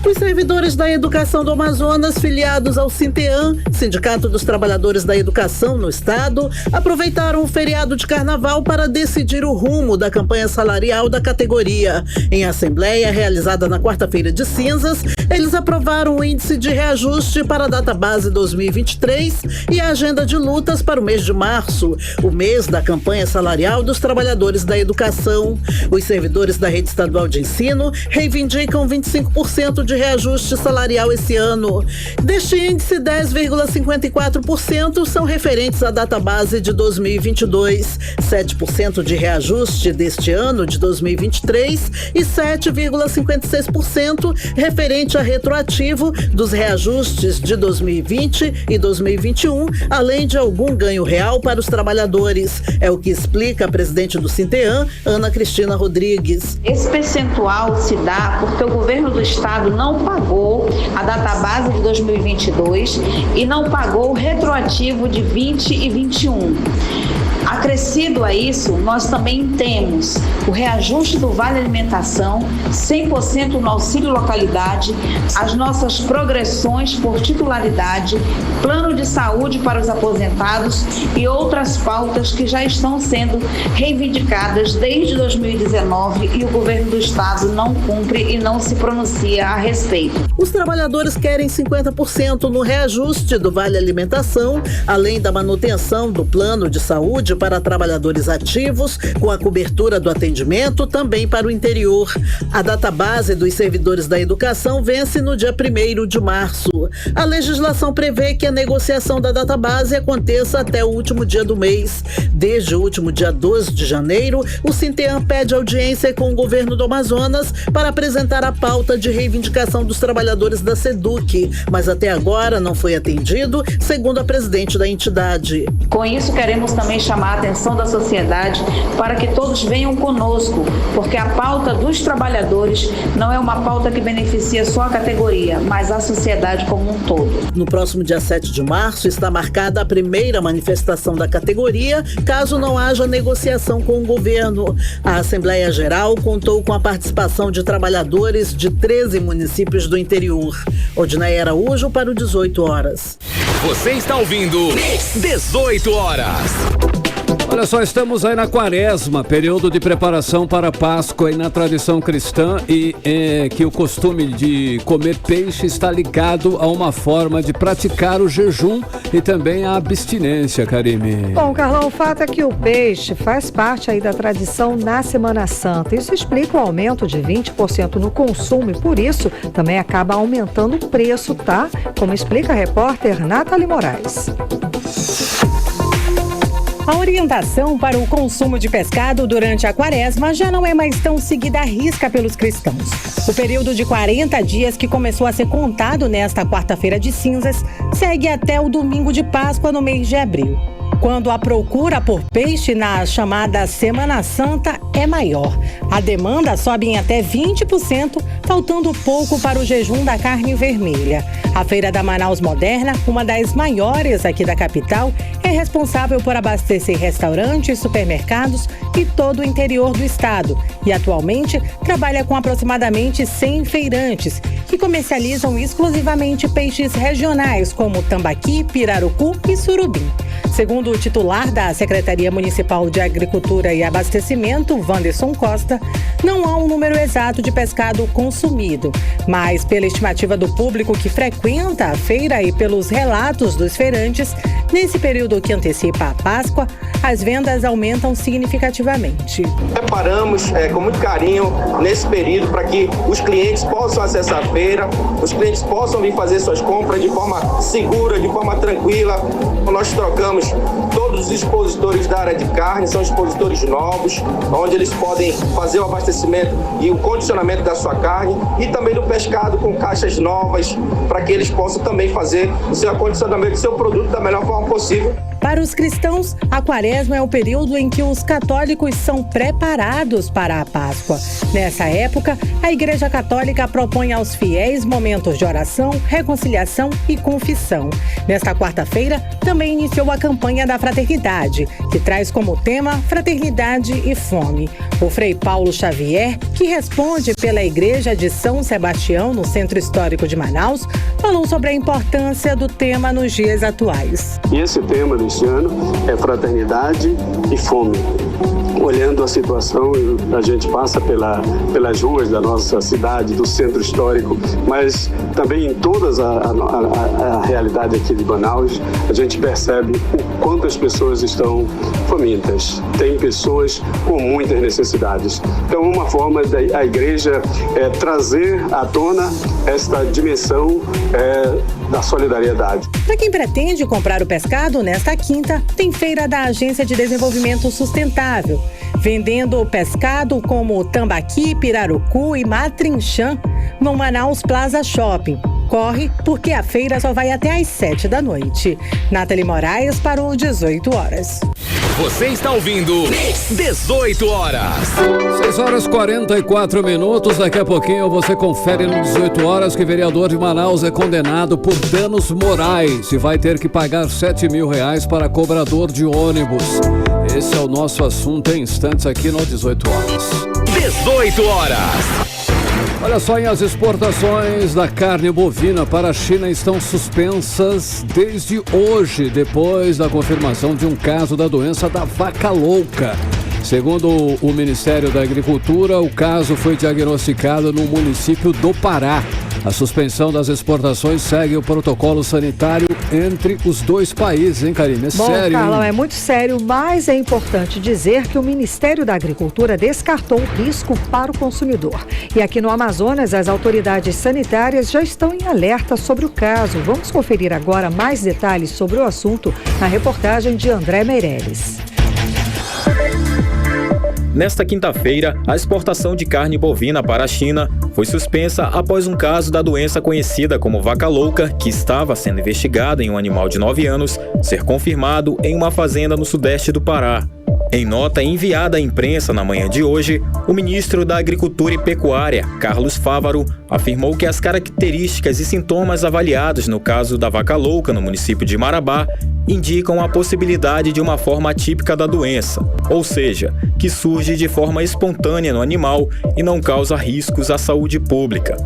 Os servidores da educação do Amazonas, filiados ao Sinteam, Sindicato dos Trabalhadores da Educação no Estado, aproveitaram o feriado de carnaval para decidir o rumo da campanha salarial da categoria. Em assembleia realizada na quarta-feira de cinzas, eles aprovaram o índice de reajuste para a data base 2023 e a agenda de lutas para o mês de março, o mês da campanha salarial dos trabalhadores da educação. Os servidores da rede estadual de ensino reivindicam 25% de reajuste salarial esse ano. Deste índice, 10,54% são referentes à data base de 2022, 7% de reajuste deste ano de 2023 e 7,56% referente a retroativo dos reajustes de 2020 e 2021, além de algum ganho real para os trabalhadores. É o que explica a presidente do Sinteam, Ana Cristina Rodrigues. Esse percentual se dá porque o governo do estado não pagou a database de 2022 e não pagou o retroativo de 20 e 21. Acrescido a isso, nós também temos o reajuste do Vale Alimentação, 100% no auxílio localidade, as nossas progressões por titularidade, plano de saúde para os aposentados e outras pautas que já estão sendo reivindicadas desde 2019 e o governo do estado não cumpre e não se pronuncia a respeito. Os trabalhadores querem 50% no reajuste do Vale Alimentação, além da manutenção do plano de saúde para trabalhadores ativos, com a cobertura do atendimento também para o interior. A database dos servidores da educação vence no dia 1º de março. A legislação prevê que a negociação da database aconteça até o último dia do mês. Desde o último dia 12 de janeiro, o Sinteam pede audiência com o governo do Amazonas para apresentar a pauta de reivindicação dos trabalhadores da SEDUC, mas até agora não foi atendido, segundo a presidente da entidade. Com isso, queremos também chamar a atenção da sociedade para que todos venham conosco, porque a pauta dos trabalhadores não é uma pauta que beneficia só a categoria, mas a sociedade como um todo. No próximo dia 7 de março está marcada a primeira manifestação da categoria, caso não haja negociação com o governo. A Assembleia Geral contou com a participação de trabalhadores de 13 municípios do interior. Odinaia Araújo para o 18 horas. Você está ouvindo 18 horas. Olha só, estamos aí na quaresma, período de preparação para a Páscoa, e na tradição cristã que o costume de comer peixe está ligado a uma forma de praticar o jejum e também a abstinência, Karime. Bom, Carlão, o fato é que o peixe faz parte aí da tradição na Semana Santa. Isso explica o aumento de 20% no consumo e por isso também acaba aumentando o preço, tá? Como explica a repórter Nathalie Moraes. A orientação para o consumo de pescado durante a quaresma já não é mais tão seguida à risca pelos cristãos. O período de 40 dias que começou a ser contado nesta quarta-feira de cinzas segue até o domingo de Páscoa no mês de abril, quando a procura por peixe na chamada Semana Santa é maior. A demanda sobe em até 20%, faltando pouco para o jejum da carne vermelha. A Feira da Manaus Moderna, uma das maiores aqui da capital, é responsável por abastecer restaurantes, supermercados e todo o interior do estado. E atualmente trabalha com aproximadamente 100 feirantes, que comercializam exclusivamente peixes regionais, como tambaqui, pirarucu e surubim. Segundo o titular da Secretaria Municipal de Agricultura e Abastecimento, Wanderson Costa, não há um número exato de pescado consumido, mas pela estimativa do público que frequenta a feira e pelos relatos dos feirantes, nesse período que antecipa a Páscoa, as vendas aumentam significativamente. Preparamos com muito carinho nesse período para que os clientes possam acessar a feira, os clientes possam vir fazer suas compras de forma segura, de forma tranquila. Nós trocamos todos os expositores da área de carne, são expositores novos, onde eles podem fazer o abastecimento e o condicionamento da sua carne, e também do pescado com caixas novas, para que eles possam também fazer o seu acondicionamento do seu produto da melhor forma possível. Para os cristãos, a quaresma é o período em que os católicos são preparados para a Páscoa. Nessa época, a Igreja Católica propõe aos fiéis momentos de oração, reconciliação e confissão. Nesta quarta-feira, também iniciou a campanha da Fraternidade, que traz como tema Fraternidade e Fome. O Frei Paulo Xavier, que responde pela Igreja de São Sebastião, no Centro Histórico de Manaus, falou sobre a importância do tema nos dias atuais. E esse tema deste ano é fraternidade e fome. Olhando a situação, a gente passa pelas ruas da nossa cidade, do centro histórico, mas também em toda a realidade aqui de Manaus, a gente percebe o quanto as pessoas estão famintas. Tem pessoas com muitas necessidades. Então, uma forma da igreja trazer à tona esta dimensão da solidariedade. Para quem pretende comprar o pescado, nesta quinta, tem feira da Agência de Desenvolvimento Sustentável, vendendo pescado como tambaqui, pirarucu e matrinchã no Manaus Plaza Shopping. Corre, porque a feira só vai até às 7 da noite. Nathalie Moraes para o 18 horas. Você está ouvindo 18 horas. 6 horas 44 minutos. Daqui a pouquinho você confere no 18 horas que vereador de Manaus é condenado por danos morais e vai ter que pagar R$7.000 para cobrador de ônibus. Esse é o nosso assunto em instantes aqui no 18 horas. 18 horas. Olha só, as exportações da carne bovina para a China estão suspensas desde hoje, depois da confirmação de um caso da doença da vaca louca. Segundo o Ministério da Agricultura, o caso foi diagnosticado no município do Pará. A suspensão das exportações segue o protocolo sanitário entre os dois países, hein, Karine? É sério, Carlão, hein? é muito sério, mas é importante dizer que o Ministério da Agricultura descartou o risco para o consumidor. E aqui no Amazonas, as autoridades sanitárias já estão em alerta sobre o caso. Vamos conferir agora mais detalhes sobre o assunto na reportagem de André Meirelles. Nesta quinta-feira, a exportação de carne bovina para a China foi suspensa após um caso da doença conhecida como vaca louca, que estava sendo investigada em um animal de 9 anos, ser confirmado em uma fazenda no sudeste do Pará. Em nota enviada à imprensa na manhã de hoje, o ministro da Agricultura e Pecuária, Carlos Fávaro, afirmou que as características e sintomas avaliados no caso da vaca louca no município de Marabá indicam a possibilidade de uma forma atípica da doença, ou seja, que surge de forma espontânea no animal e não causa riscos à saúde pública.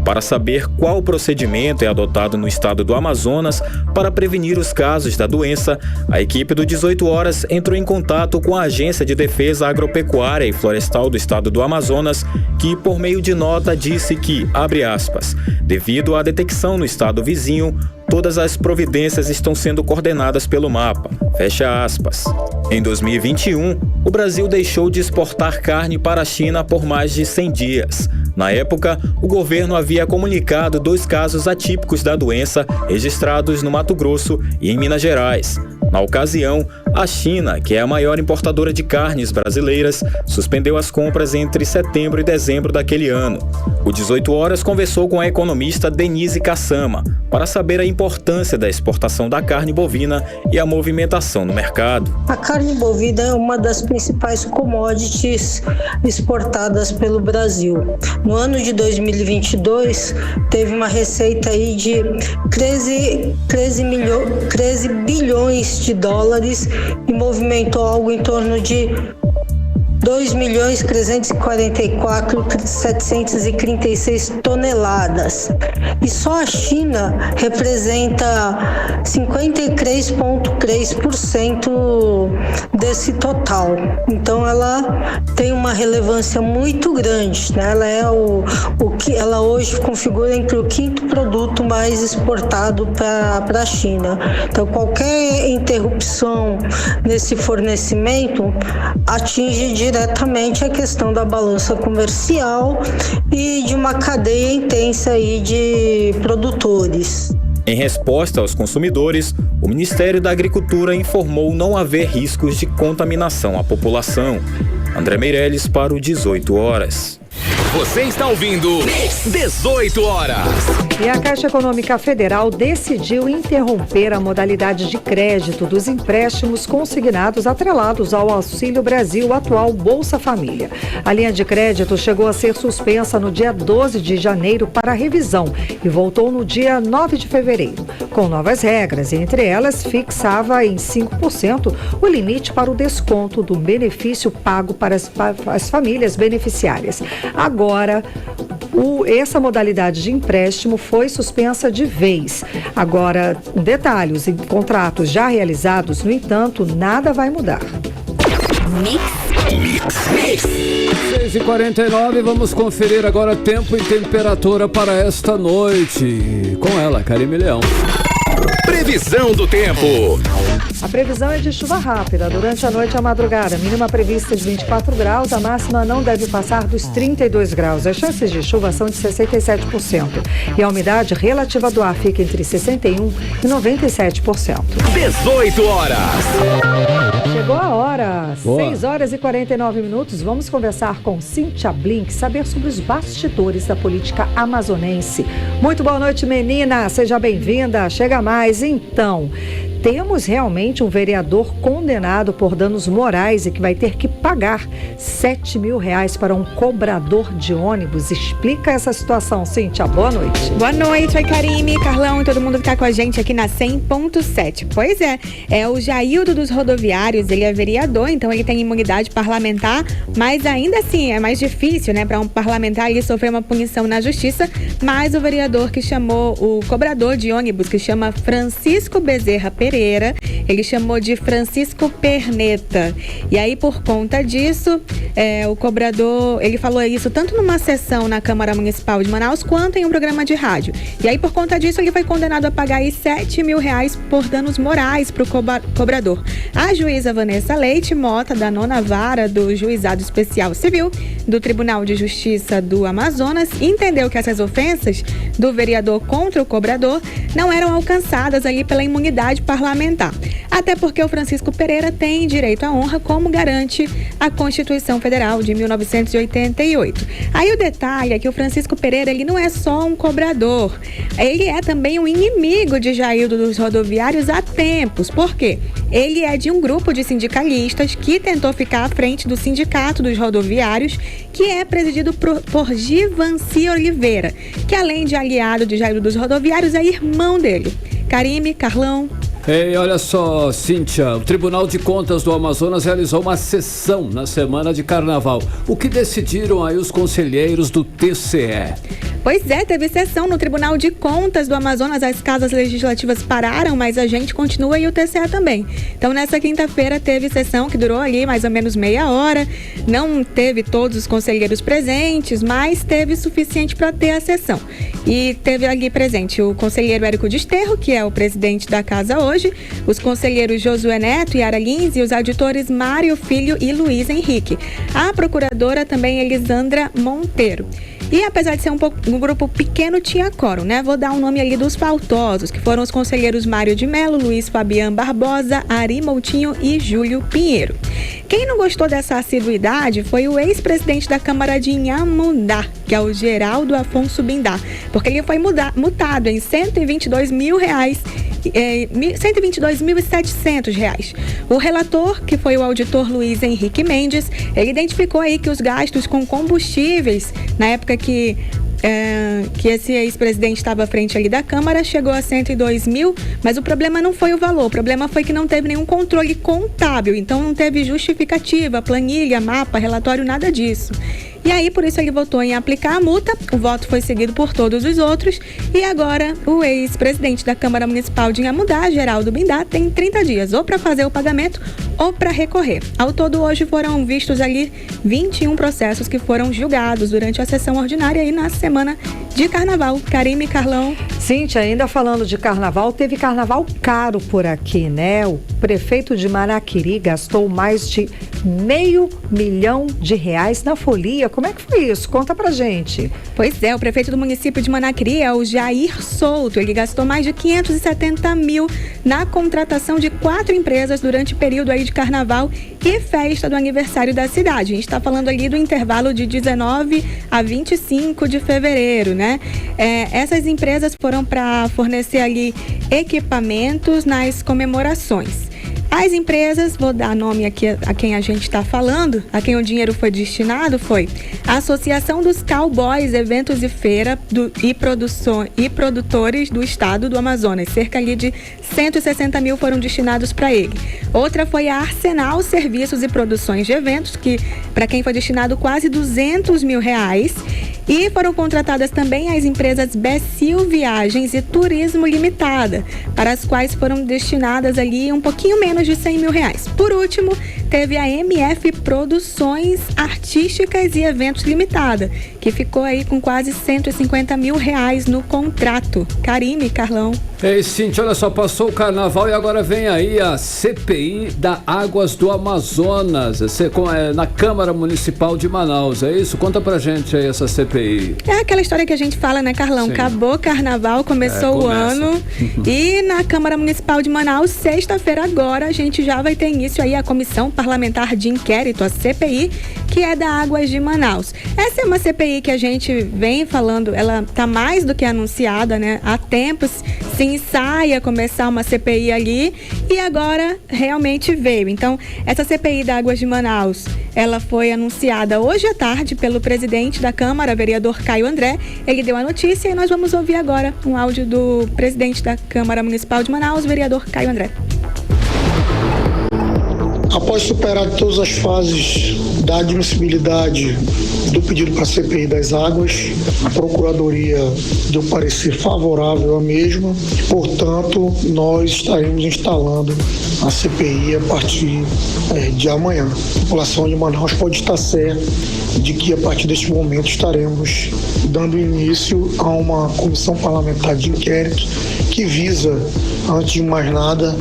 Para saber qual procedimento é adotado no estado do Amazonas para prevenir os casos da doença, a equipe do 18 horas entrou em contato com a Agência de Defesa Agropecuária e Florestal do estado do Amazonas, que, por meio de nota, disse que, abre aspas, devido à detecção no estado vizinho, todas as providências estão sendo coordenadas pelo mapa. Fecha aspas. Em 2021, o Brasil deixou de exportar carne para a China por mais de 100 dias. Na época, o governo havia comunicado 2 casos atípicos da doença registrados no Mato Grosso e em Minas Gerais. Na ocasião, a China, que é a maior importadora de carnes brasileiras, suspendeu as compras entre setembro e dezembro daquele ano. O 18 horas conversou com a economista Denise Kassama para saber a importância da exportação da carne bovina e a movimentação no mercado. A carne bovina é uma das principais commodities exportadas pelo Brasil. No ano de 2022, teve uma receita aí de 13 bilhões de dólares e movimentou algo em torno de 2.344.736 toneladas. E só a China representa 53,3% desse total. Então ela tem uma relevância muito grande, né? Ela é o que ela hoje configura entre o 5º produto mais exportado para a China. Então qualquer interrupção nesse fornecimento atinge diretamente a questão da balança comercial e de uma cadeia intensa aí de produtores. Em resposta aos consumidores, o Ministério da Agricultura informou não haver riscos de contaminação à população. André Meirelles para o 18 horas. Você está ouvindo 18 horas. E a Caixa Econômica Federal decidiu interromper a modalidade de crédito dos empréstimos consignados atrelados ao Auxílio Brasil, atual Bolsa Família. A linha de crédito chegou a ser suspensa no dia 12 de janeiro para revisão e voltou no dia 9 de fevereiro, com novas regras. Entre elas, fixava em 5% o limite para o desconto do benefício pago para as famílias beneficiárias. Agora, essa modalidade de empréstimo foi suspensa de vez. Agora, detalhes em contratos já realizados, no entanto, nada vai mudar. Mix. 6h49, vamos conferir agora tempo e temperatura para esta noite. Com ela, Karine Leão. Previsão do tempo. A previsão é de chuva rápida durante a noite e a madrugada. Mínima prevista de 24 graus, a máxima não deve passar dos 32 graus. As chances de chuva são de 67%. E a umidade relativa do ar fica entre 61% e 97%. 18 horas. Chegou a hora, Boa. 6 horas e 49 minutos. Vamos conversar com Cíntia Blink, saber sobre os bastidores da política amazonense. Muito boa noite, menina. Seja bem-vinda. Chega mais. Então, temos realmente um vereador condenado por danos morais e que vai ter que pagar R$7 mil para um cobrador de ônibus. Explica essa situação, Cíntia. Boa noite. Boa noite, oi Karime, Carlão e todo mundo que está com a gente aqui na 100.7. Pois é o Jaildo dos Rodoviários, ele é vereador, então ele tem imunidade parlamentar, mas ainda assim é mais difícil, né, para um parlamentar ele sofrer uma punição na justiça, mas o vereador que chamou o cobrador de ônibus, que chama Francisco Bezerra Pereira, ele chamou de Francisco Perneta. E aí, por conta disso, o cobrador, ele falou isso tanto numa sessão na Câmara Municipal de Manaus, quanto em um programa de rádio. E aí, por conta disso, ele foi condenado a pagar aí R$7 mil por danos morais para o cobrador. A juíza Vanessa Leite Mota, da 9ª Vara do Juizado Especial Civil do Tribunal de Justiça do Amazonas, entendeu que essas ofensas do vereador contra o cobrador não eram alcançadas ali pela imunidade parlamentar. Até porque o Francisco Pereira tem direito à honra, como garante a Constituição Federal de 1988. Aí o detalhe é que o Francisco Pereira, ele não é só um cobrador, ele é também um inimigo de Jaildo dos Rodoviários há tempos. Por quê? Ele é de um grupo de sindicalistas que tentou ficar à frente do Sindicato dos Rodoviários, que é presidido por Givanci Oliveira, que além de aliado de Jaildo dos Rodoviários, é irmão dele. Karime, Carlão. Ei, olha só, Cíntia, o Tribunal de Contas do Amazonas realizou uma sessão na semana de carnaval. O que decidiram aí os conselheiros do TCE? Pois é, teve sessão no Tribunal de Contas do Amazonas, as casas legislativas pararam, mas a gente continua e o TCE também. Então, nessa quinta-feira teve sessão que durou ali mais ou menos meia hora, não teve todos os conselheiros presentes, mas teve suficiente para ter a sessão. E teve ali presente o conselheiro Érico Desterro, que é o presidente da casa hoje, os conselheiros Josué Neto e Ara Lins e os auditores Mário Filho e Luiz Henrique. A procuradora também Elisandra Monteiro. E apesar de ser um grupo pequeno, tinha quórum, né? Vou dar um nome ali dos faltosos, que foram os conselheiros Mário de Melo, Luiz Fabiano Barbosa, Ari Moutinho e Júlio Pinheiro. Quem não gostou dessa assiduidade foi o ex-presidente da Câmara de Inhamudá, que é o Geraldo Afonso Bindá, porque ele foi multado em R$122 mil, R$122.700. O relator, que foi o auditor Luiz Henrique Mendes, ele identificou aí que os gastos com combustíveis, na época que esse ex-presidente estava à frente ali da Câmara, chegou a 102 mil, mas o problema não foi o valor, o problema foi que não teve nenhum controle contábil, então não teve justificativa, planilha, mapa, relatório, nada disso. E aí, por isso, ele votou em aplicar a multa, o voto foi seguido por todos os outros, e agora o ex-presidente da Câmara Municipal de Inhamudá, Geraldo Bindá, tem 30 dias, ou para fazer o pagamento, ou para recorrer. Ao todo, hoje foram vistos ali 21 processos que foram julgados durante a sessão ordinária e na semana de carnaval. Karime, Carlão. Cíntia, ainda falando de carnaval, teve carnaval caro por aqui, né? O prefeito de Manaquiri gastou mais de R$500 mil na folia. Como é que foi isso? Conta pra gente. Pois é, o prefeito do município de Manaquiri é o Jair Souto. Ele gastou mais de R$570 mil na contratação de 4 empresas durante o período aí de carnaval e festa do aniversário da cidade. A gente está falando ali do intervalo de 19 a 25 de fevereiro, né? Essas empresas foram para fornecer ali equipamentos nas comemorações. As empresas, vou dar nome aqui a quem a gente está falando, a quem o dinheiro foi destinado, foi a Associação dos Cowboys, Eventos e Feira e Produtores do Estado do Amazonas. Cerca ali de 160 mil foram destinados para ele. Outra foi a Arsenal Serviços e Produções de Eventos, que para quem foi destinado quase R$200 mil. E foram contratadas também as empresas Becil Viagens e Turismo Limitada, para as quais foram destinadas ali um pouquinho menos de R$100 mil. Por último, teve a MF Produções Artísticas e Eventos Limitada, que ficou aí com quase R$150 mil no contrato. Karime, Carlão. Ei, Cintia, olha só, passou o carnaval e agora vem aí a CPI da Águas do Amazonas, na Câmara Municipal de Manaus, é isso? Conta pra gente aí essa CPI. É aquela história que a gente fala, né, Carlão? Sim. Acabou o carnaval, começou o ano e na Câmara Municipal de Manaus, sexta-feira agora, a gente já vai ter início aí a Comissão Parlamentar de Inquérito, a CPI, que é da Águas de Manaus. Essa é uma CPI que a gente vem falando, ela tá mais do que anunciada, né? Há tempos se ensaia começar uma CPI ali e agora realmente veio. Então, essa CPI da Águas de Manaus, ela foi anunciada hoje à tarde pelo presidente da Câmara, vereador Caio André. Ele deu a notícia e nós vamos ouvir agora um áudio do presidente da Câmara Municipal de Manaus, vereador Caio André. Após superar todas as fases da admissibilidade do pedido para a CPI das águas, a Procuradoria deu parecer favorável à mesma, portanto, nós estaremos instalando a CPI a partir de amanhã. A população de Manaus pode estar certa de que a partir deste momento estaremos dando início a uma comissão parlamentar de inquérito que visa, antes de mais nada,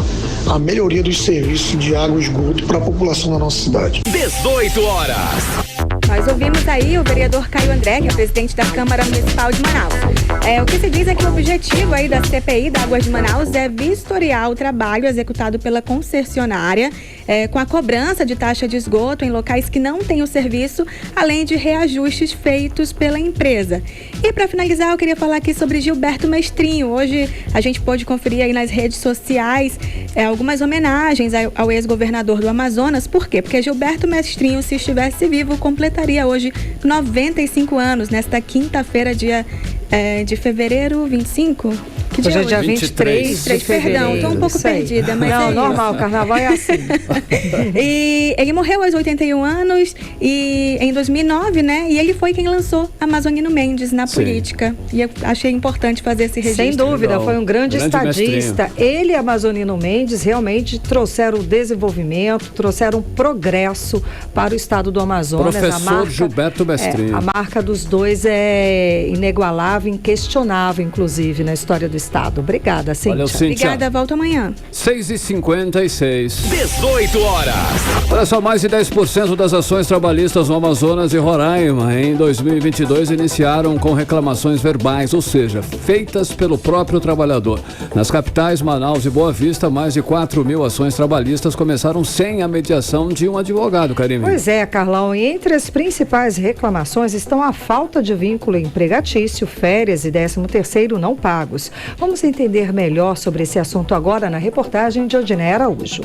a melhoria dos serviços de água e esgoto para a população da nossa cidade. 18 horas. Nós ouvimos aí o vereador Caio André, que é presidente da Câmara Municipal de Manaus. O que se diz é que o objetivo aí da CPI da Águas de Manaus é vistoriar o trabalho executado pela concessionária com a cobrança de taxa de esgoto em locais que não têm o serviço, além de reajustes feitos pela empresa. E para finalizar, eu queria falar aqui sobre Gilberto Mestrinho. Hoje a gente pôde conferir aí nas redes sociais algumas homenagens ao ex-governador do Amazonas. Por quê? Porque Gilberto Mestrinho, se estivesse vivo, completaria hoje 95 anos, nesta quinta-feira, dia de fevereiro 25. Que dia hoje é dia 23 de fevereiro. Perdão, estou um pouco perdida, mas não, normal, o carnaval é assim. E ele morreu aos 81 anos e em 2009, né? E ele foi quem lançou Amazonino Mendes na política. E eu achei importante fazer esse registro. Sem dúvida, foi um grande estadista. Ele e Amazonino Mendes realmente trouxeram desenvolvimento, trouxeram progresso para o estado do Amazonas. Professor Gilberto Mestrinho. A marca dos dois é inigualável, inquestionável, inclusive, na história do estado. Obrigada, Cíntia. Valeu, Cíntia. Obrigada, volto amanhã. 6h56. 18 horas. Olha só, mais de 10% das ações trabalhistas no Amazonas e Roraima em 2022 iniciaram com reclamações verbais, ou seja, feitas pelo próprio trabalhador. Nas capitais, Manaus e Boa Vista, mais de 4.000 ações trabalhistas começaram sem a mediação de um advogado, Karime. Pois é, Carlão, e entre as principais reclamações estão a falta de vínculo empregatício, férias e 13º não pagos. Vamos entender melhor sobre esse assunto agora na reportagem de Odiné Araújo.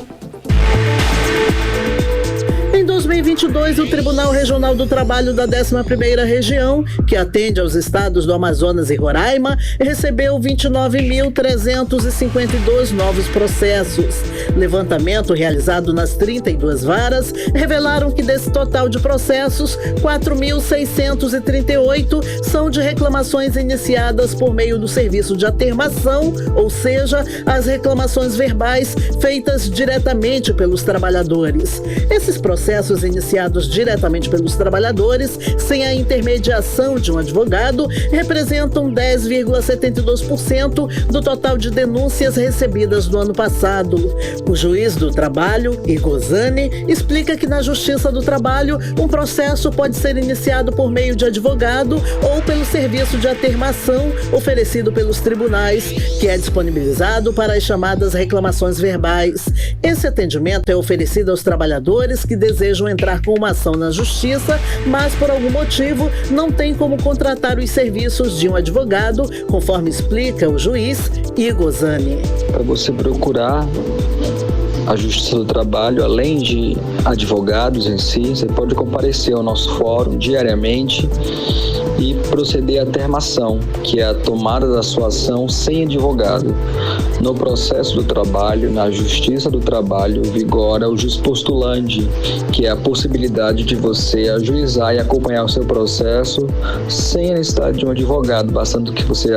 Em 2022, o Tribunal Regional do Trabalho da 11ª Região, que atende aos estados do Amazonas e Roraima, recebeu 29.352 novos processos. Levantamento realizado nas 32 varas revelaram que desse total de processos, 4.638 são de reclamações iniciadas por meio do serviço de atermação, ou seja, as reclamações verbais feitas diretamente pelos trabalhadores. Esses processos iniciados diretamente pelos trabalhadores, sem a intermediação de um advogado, representam 10,72% do total de denúncias recebidas no ano passado. O juiz do trabalho, Igozani, explica que na Justiça do Trabalho, um processo pode ser iniciado por meio de advogado ou pelo serviço de atermação oferecido pelos tribunais, que é disponibilizado para as chamadas reclamações verbais. Esse atendimento é oferecido aos trabalhadores que desejam entrar com uma ação na justiça, mas por algum motivo não tem como contratar os serviços de um advogado, conforme explica o juiz Igozani. Para você procurar a Justiça do Trabalho, além de advogados em si, você pode comparecer ao nosso fórum diariamente e proceder à termação, que é a tomada da sua ação sem advogado. No processo do trabalho, na Justiça do Trabalho, vigora o jus postulandi, que é a possibilidade de você ajuizar e acompanhar o seu processo sem a necessidade de um advogado, bastando que você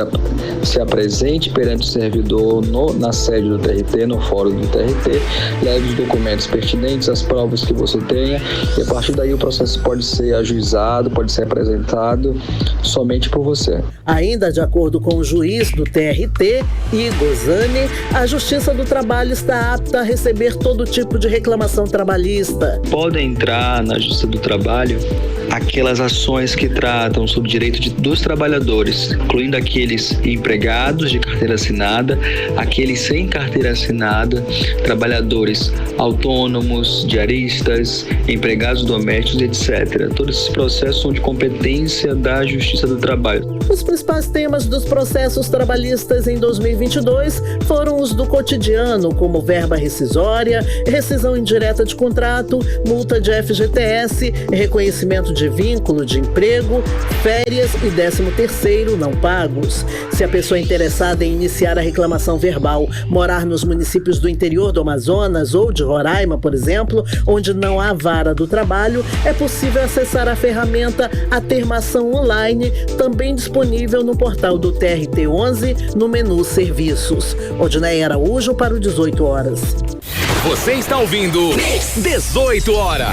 se apresente perante o servidor na sede do TRT, no fórum do TRT, leve os documentos pertinentes, as provas que você tenha, e a partir daí o processo pode ser ajuizado, pode ser apresentado somente por você. Ainda de acordo com o juiz do TRT, Igor Zani, a Justiça do Trabalho está apta a receber todo tipo de reclamação trabalhista. Podem entrar na Justiça do Trabalho aquelas ações que tratam sobre o direito dos trabalhadores, incluindo aqueles empregados de carteira assinada, aqueles sem carteira assinada, trabalhadores autônomos, diaristas, empregados domésticos, etc. Todos esses processos são de competência da Justiça do Trabalho. Os principais temas dos processos trabalhistas em 2022 foram os do cotidiano, como verba rescisória, rescisão indireta de contrato, multa de FGTS, reconhecimento de vínculo de emprego, férias e 13º não pagos. Se a pessoa interessada em iniciar a reclamação verbal morar nos municípios do interior do Amazonas ou de Roraima, por exemplo, onde não há vara do trabalho, é possível acessar a ferramenta Atermação Online, também disponível no portal do TRT11, no menu Serviços. Odinei Araújo para o 18 horas. Você está ouvindo 18 horas.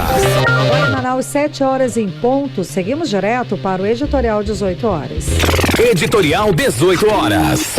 Agora em Manaus, 7 horas em ponto. Seguimos direto para o Editorial 18 horas. Editorial 18 horas.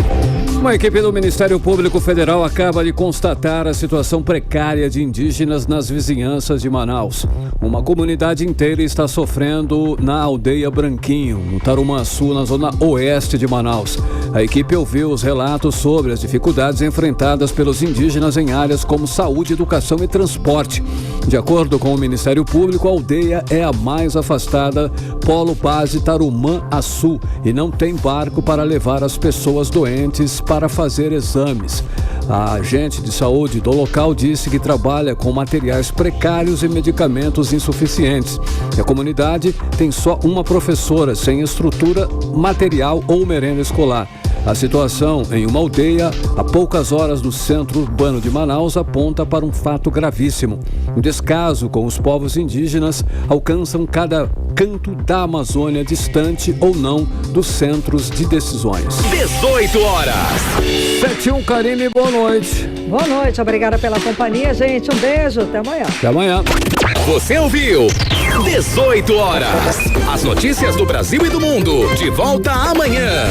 Uma equipe do Ministério Público Federal acaba de constatar a situação precária de indígenas nas vizinhanças de Manaus. Uma comunidade inteira está sofrendo na aldeia Branquinho, no Tarumançu, na zona oeste de Manaus. A equipe ouviu os relatos sobre as dificuldades enfrentadas pelos indígenas em áreas como saúde, educação e transporte. De acordo com o Ministério Público, a aldeia é a mais afastada polo base Tarumã-Açu e não tem barco para levar as pessoas doentes para fazer exames. A agente de saúde do local disse que trabalha com materiais precários e medicamentos insuficientes. E a comunidade tem só uma professora, sem estrutura material ou merenda escolar. A situação em uma aldeia a poucas horas do centro urbano de Manaus aponta para um fato gravíssimo. O descaso com os povos indígenas alcançam cada canto da Amazônia, distante ou não dos centros de decisões. 18 horas. 7-1, Karine, boa noite. Boa noite, obrigada pela companhia, gente. Um beijo, até amanhã. Até amanhã. Você ouviu 18 horas. As notícias do Brasil e do mundo. De volta amanhã.